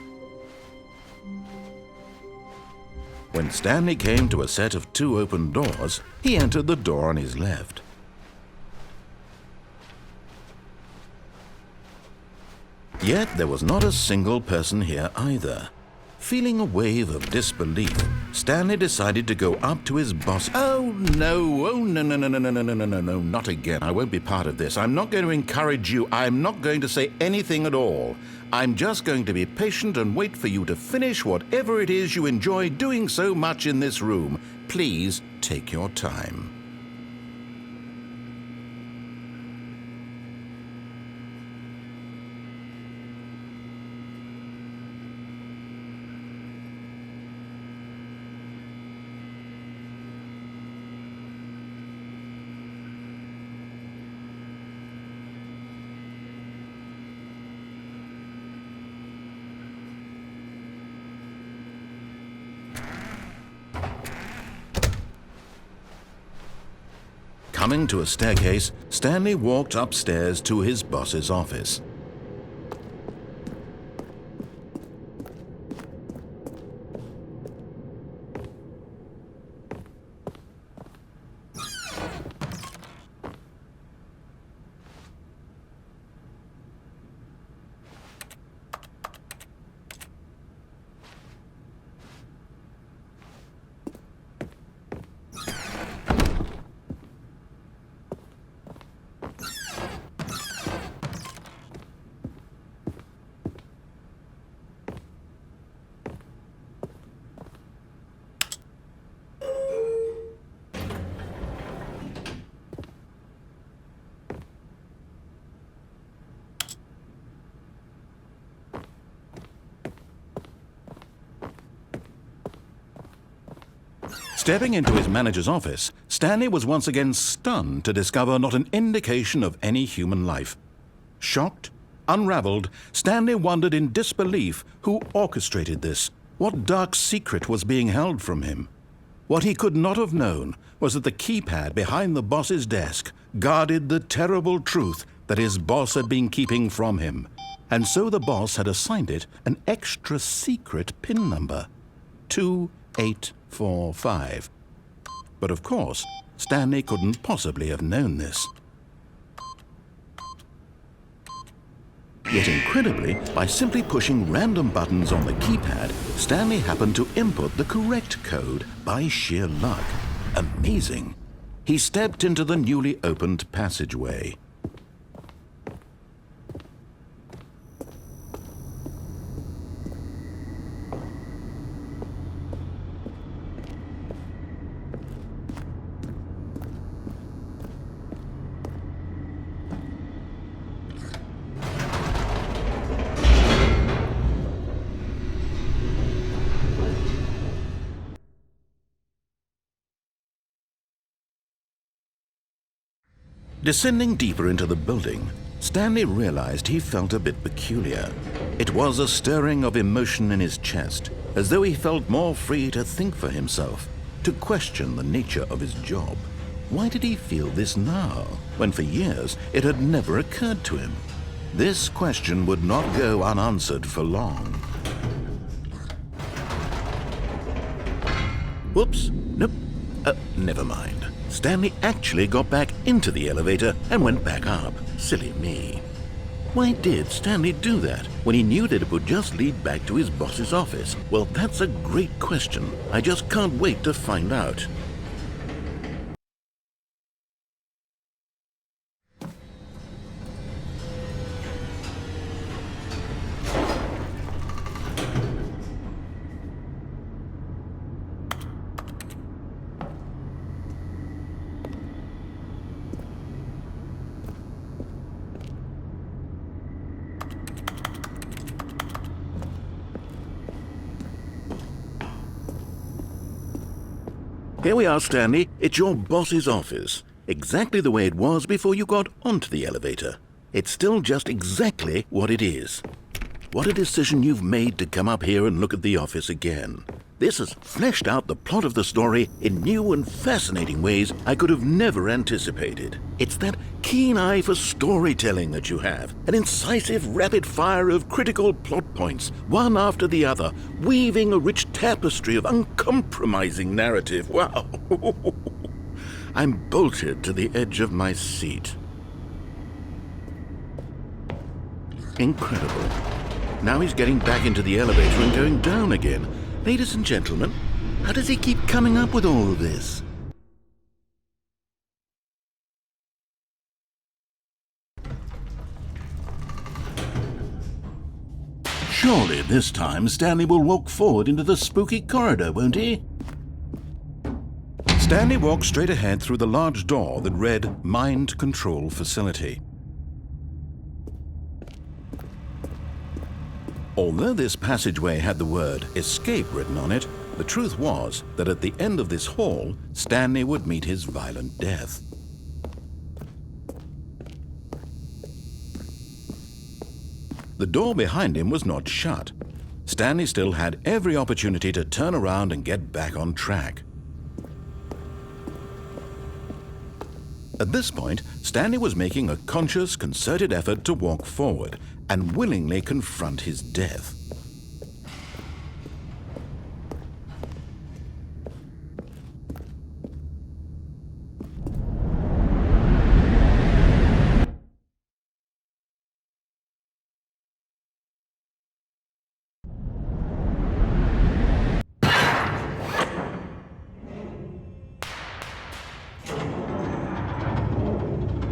[SPEAKER 1] When Stanley came to a set of 2 open doors, he entered the door on his left. Yet there was not a single person here either. Feeling a wave of disbelief, Stanley decided to go up to his boss. Oh no, not again. I won't be part of this. I'm not going to encourage you. I'm not going to say anything at all. I'm just going to be patient and wait for you to finish whatever it is you enjoy doing so much in this room. Please take your time. Coming to a staircase, Stanley walked upstairs to his boss's office. Stepping into his manager's office, Stanley was once again stunned to discover not an indication of any human life. Shocked, unraveled, Stanley wondered in disbelief who orchestrated this, what dark secret was being held from him. What he could not have known was that the keypad behind the boss's desk guarded the terrible truth that his boss had been keeping from him, and so the boss had assigned it an extra secret PIN number, 2845. But of course, Stanley couldn't possibly have known this. Yet incredibly, by simply pushing random buttons on the keypad, Stanley happened to input the correct code by sheer luck. Amazing. He stepped into the newly opened passageway. Descending deeper into the building, Stanley realized he felt a bit peculiar. It was a stirring of emotion in his chest, as though he felt more free to think for himself, to question the nature of his job. Why did he feel this now, when for years it had never occurred to him? This question would not go unanswered for long. Whoops, nope, never mind. Stanley actually got back into the elevator and went back up. Silly me. Why did Stanley do that when he knew that it would just lead back to his boss's office? Well, that's a great question. I just can't wait to find out. Here we are, Stanley. It's your boss's office. Exactly the way it was before you got onto the elevator. It's still just exactly what it is. What a decision you've made to come up here and look at the office again. This has fleshed out the plot of the story in new and fascinating ways I could have never anticipated. It's that keen eye for storytelling that you have, an incisive rapid fire of critical plot points, one after the other, weaving a rich tapestry of uncompromising narrative. Wow! I'm bolted to the edge of my seat. Incredible. Now he's getting back into the elevator and going down again. Ladies and gentlemen, how does he keep coming up with all of this? Surely this time Stanley will walk forward into the spooky corridor, won't he? Stanley walked straight ahead through the large door that read Mind Control Facility. Although this passageway had the word escape written on it, the truth was that at the end of this hall, Stanley would meet his violent death. The door behind him was not shut. Stanley still had every opportunity to turn around and get back on track. At this point, Stanley was making a conscious, concerted effort to walk forward and willingly confront his death.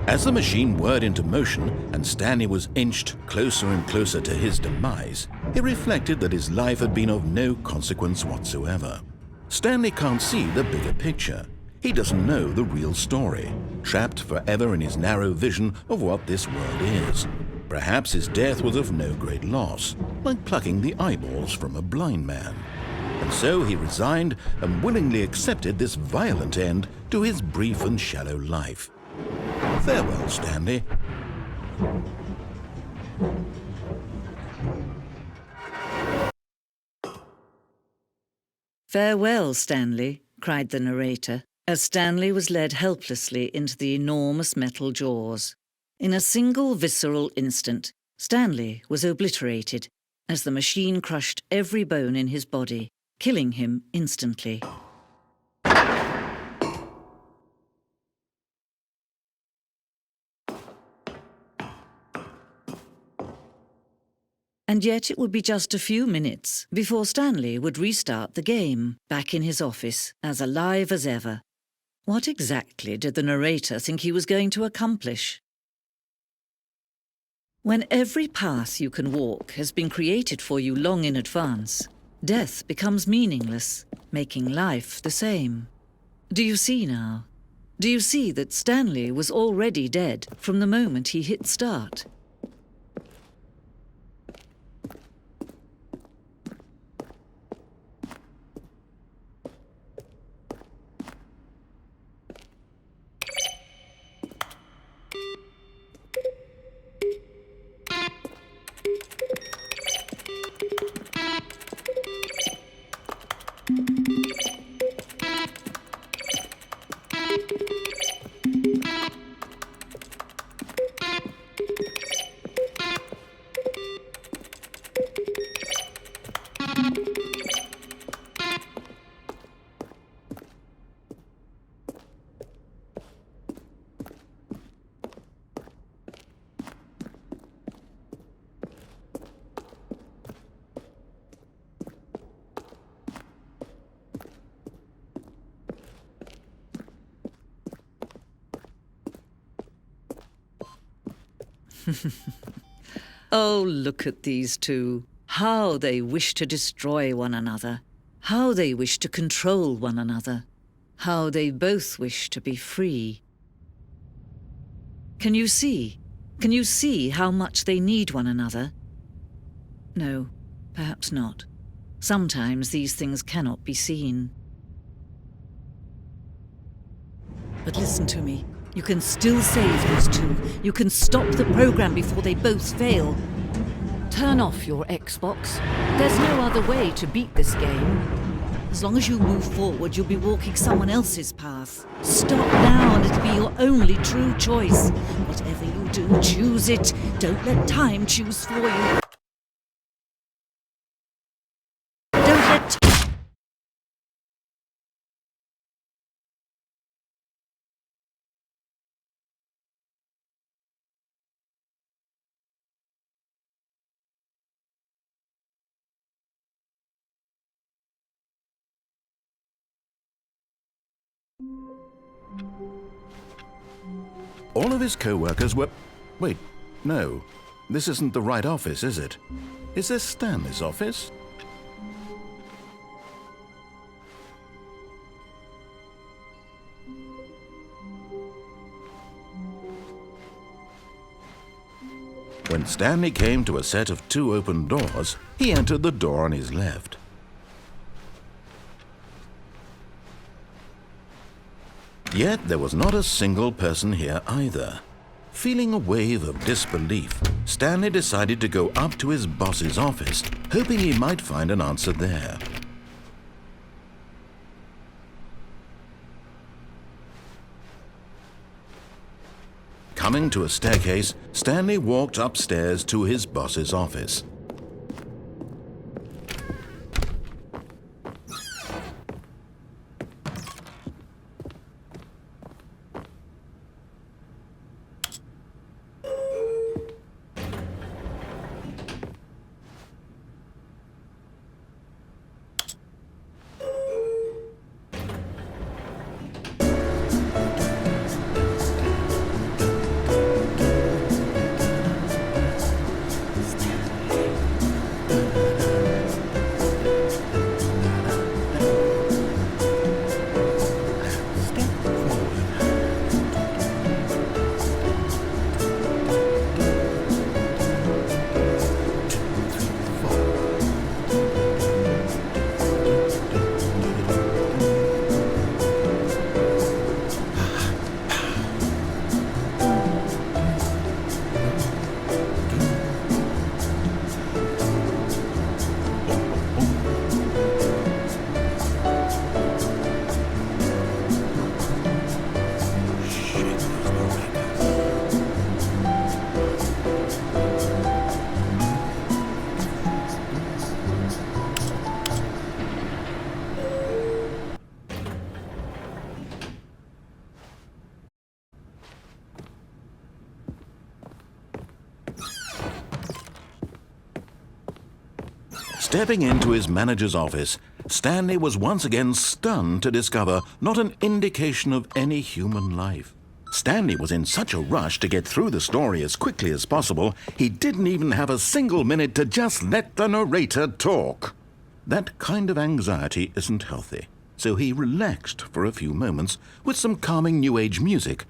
[SPEAKER 1] As the machine whirred into motion and Stanley was inched closer and closer to his demise, he reflected that his life had been of no consequence whatsoever. Stanley can't see the bigger picture. He doesn't know the real story, trapped forever in his narrow vision of what this world is. Perhaps his death was of no great loss, like plucking the eyeballs from a blind man. And so he resigned and willingly accepted this violent end to his brief and shallow life. Farewell, Stanley.
[SPEAKER 3] "Farewell, Stanley," cried the narrator, as Stanley was led helplessly into the enormous metal jaws. In a single visceral instant, Stanley was obliterated as the machine crushed every bone in his body, killing him instantly. And yet it would be just a few minutes before Stanley would restart the game, back in his office, as alive as ever. What exactly did the narrator think he was going to accomplish? When every path you can walk has been created for you long in advance, death becomes meaningless, making life the same. Do you see now? Do you see that Stanley was already dead from the moment he hit start? Oh, look at these two. How they wish to destroy one another. How they wish to control one another. How they both wish to be free. Can you see? Can you see how much they need one another? No, perhaps not. Sometimes these things cannot be seen. But listen to me. You can still save these two. You can stop the program before they both fail. Turn off your Xbox. There's no other way to beat this game. As long as you move forward, you'll be walking someone else's path. Stop now and it'll be your only true choice. Whatever you do, choose it. Don't let time choose for you. Don't let
[SPEAKER 1] All of his co-workers were... Wait, no. This isn't the right office, is it? Is this Stanley's office? When Stanley came to a set of 2 open doors, he entered the door on his left. Yet there was not a single person here either. Feeling a wave of disbelief, Stanley decided to go up to his boss's office, hoping he might find an answer there. Coming to a staircase, Stanley walked upstairs to his boss's office. Stepping into his manager's office, Stanley was once again stunned to discover not an indication of any human life. Stanley was in such a rush to get through the story as quickly as possible, he didn't even have a single minute to just let the narrator talk. That kind of anxiety isn't healthy, so he relaxed for a few moments with some calming New Age music.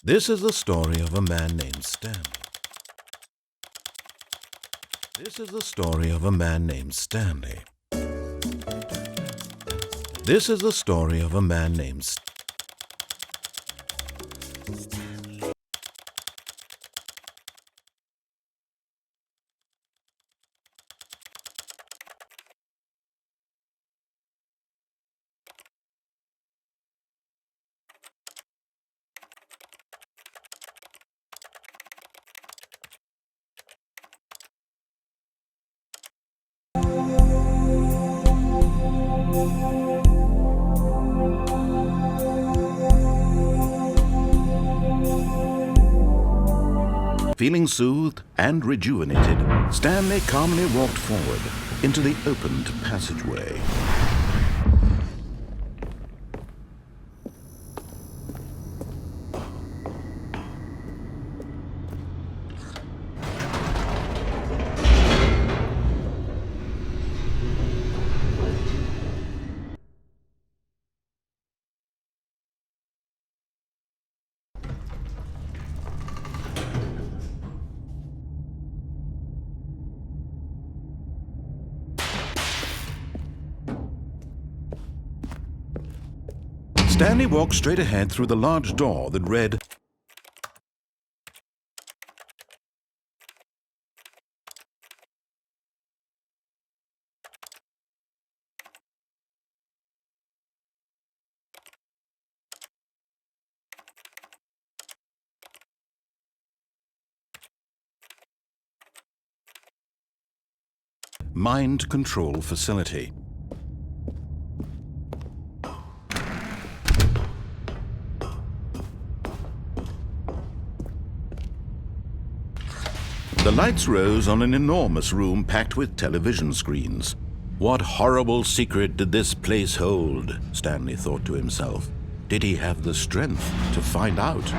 [SPEAKER 1] This is the story of a man named Stanley. This is the story of a man named Stanley. This is the story of a man named Stanley. Feeling soothed and rejuvenated, Stanley calmly walked forward into the opened passageway. Stanley walked straight ahead through the large door that read, Mind Control Facility. The lights rose on an enormous room packed with television screens. What horrible secret did this place hold? Stanley thought to himself. Did he have the strength to find out?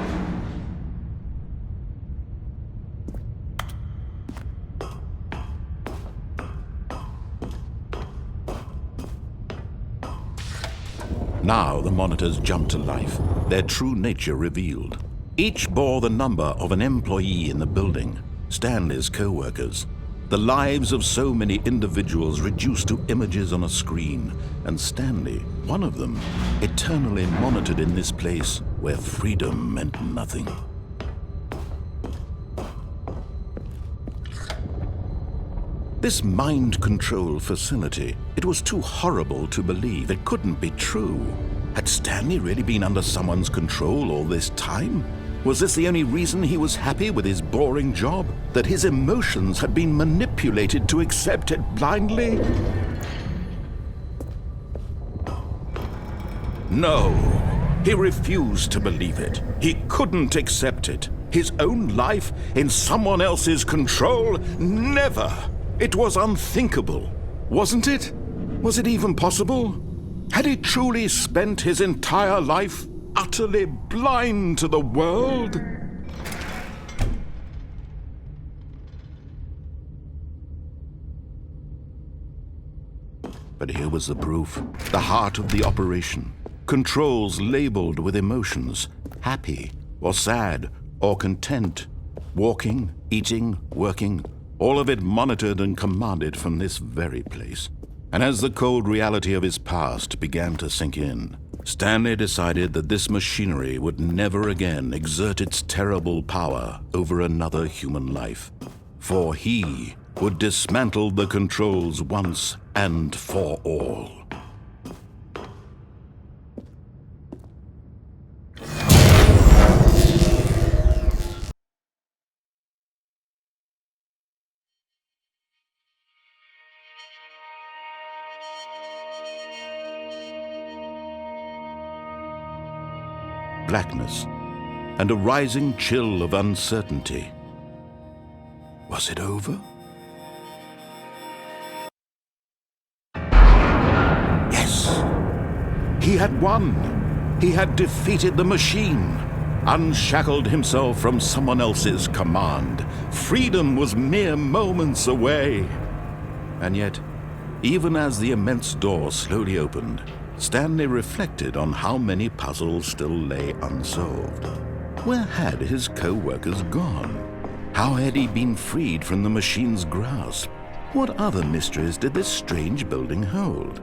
[SPEAKER 1] Now the monitors jumped to life, their true nature revealed. Each bore the number of an employee in the building. Stanley's co-workers, the lives of so many individuals reduced to images on a screen, and Stanley, one of them, eternally monitored in this place where freedom meant nothing. This mind control facility, it was too horrible to believe. It couldn't be true. Had Stanley really been under someone's control all this time? Was this the only reason he was happy with his boring job? That his emotions had been manipulated to accept it blindly? No, he refused to believe it. He couldn't accept it. His own life in someone else's control? Never! It was unthinkable, wasn't it? Was it even possible? Had he truly spent his entire life utterly blind to the world? But here was the proof, the heart of the operation. Controls labeled with emotions, happy or sad or content. Walking, eating, working, all of it monitored and commanded from this very place. And as the cold reality of his past began to sink in, Stanley decided that this machinery would never again exert its terrible power over another human life. For he would dismantle the controls once and for all. Blackness and a rising chill of uncertainty. Was it over? Yes! He had won! He had defeated the machine, unshackled himself from someone else's command. Freedom was mere moments away. And yet, even as the immense door slowly opened, Stanley reflected on how many puzzles still lay unsolved. Where had his co-workers gone? How had he been freed from the machine's grasp? What other mysteries did this strange building hold?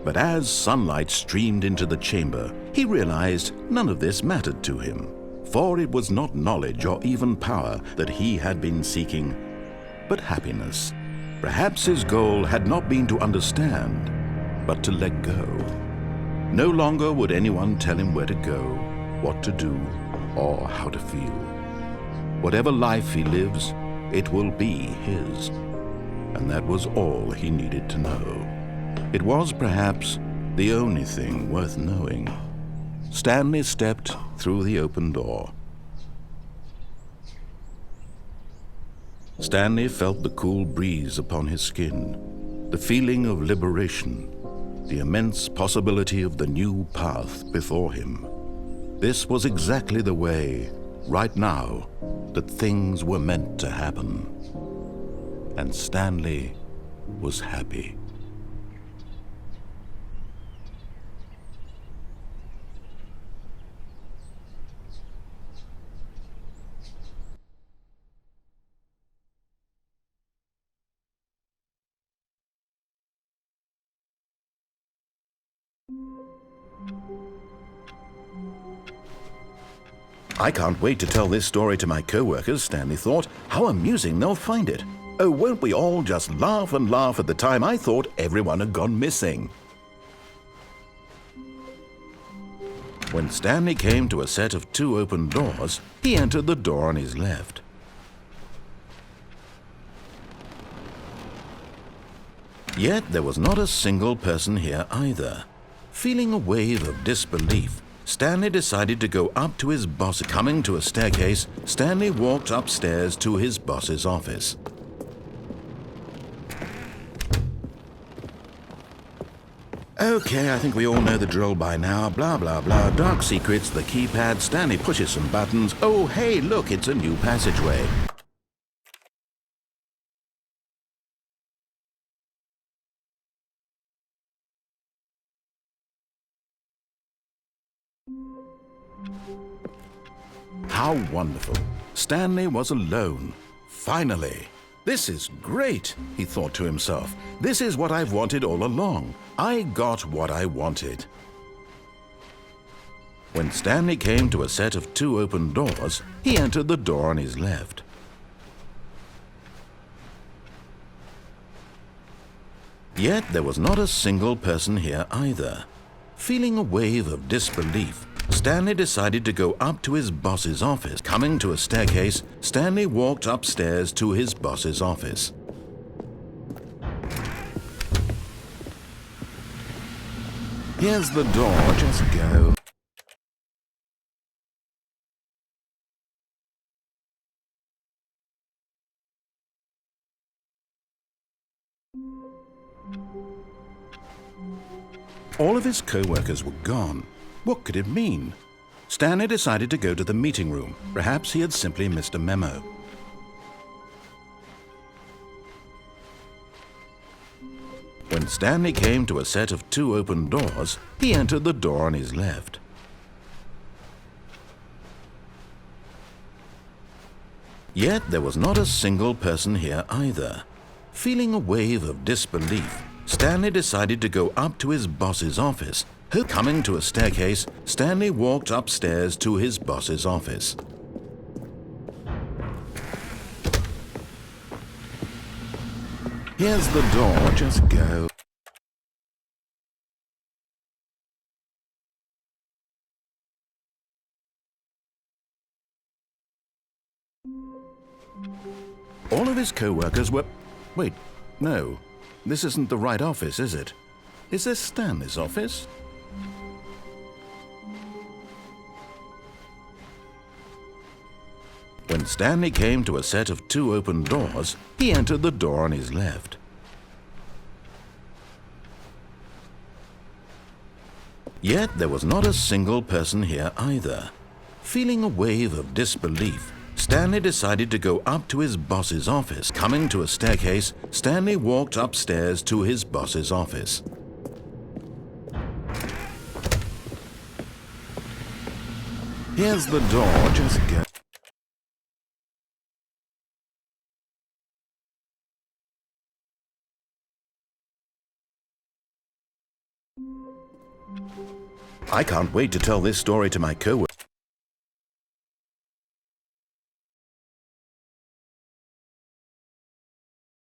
[SPEAKER 1] But as sunlight streamed into the chamber, he realized none of this mattered to him, for it was not knowledge or even power that he had been seeking, but happiness. Perhaps his goal had not been to understand, but to let go. No longer would anyone tell him where to go, what to do, or how to feel. Whatever life he lives, it will be his. And that was all he needed to know. It was perhaps the only thing worth knowing. Stanley stepped through the open door. Stanley felt the cool breeze upon his skin, the feeling of liberation, the immense possibility of the new path before him. This was exactly the way, right now, that things were meant to happen. And Stanley was happy. I can't wait to tell this story to my co-workers, Stanley thought. How amusing they'll find it. Oh, won't we all just laugh and laugh at the time I thought everyone had gone missing. When Stanley came to a set of 2 open doors, he entered the door on his left. Yet there was not a single person here either. Feeling a wave of disbelief, Stanley decided to go up to his boss. Coming to a staircase, Stanley walked upstairs to his boss's office. Okay, I think we all know the drill by now. Blah, blah, blah. Dark secrets, the keypad. Stanley pushes some buttons. Oh, hey, look, it's a new passageway. How wonderful. Stanley was alone. Finally. This is great, he thought to himself. This is what I've wanted all along. I got what I wanted. When Stanley came to a set of 2 open doors, he entered the door on his left. Yet there was not a single person here either. Feeling a wave of disbelief, Stanley decided to go up to his boss's office. Coming to a staircase, Stanley walked upstairs to his boss's office. Here's the door, just go. All of his co-workers were gone. What could it mean? Stanley decided to go to the meeting room. Perhaps he had simply missed a memo. When Stanley came to a set of 2 open doors, he entered the door on his left. Yet there was not a single person here either. Feeling a wave of disbelief, Stanley decided to go up to his boss's office. Coming to a staircase, Stanley walked upstairs to his boss's office. Here's the door, just go. All of his co-workers were... Wait, no. This isn't the right office, is it? Is this Stanley's office? When Stanley came to a set of 2 open doors, he entered the door on his left. Yet there was not a single person here either. Feeling a wave of disbelief, Stanley decided to go up to his boss's office. Coming to a staircase, Stanley walked upstairs to his boss's office. Here's the door, just go. I can't wait to tell this story to my co-workers.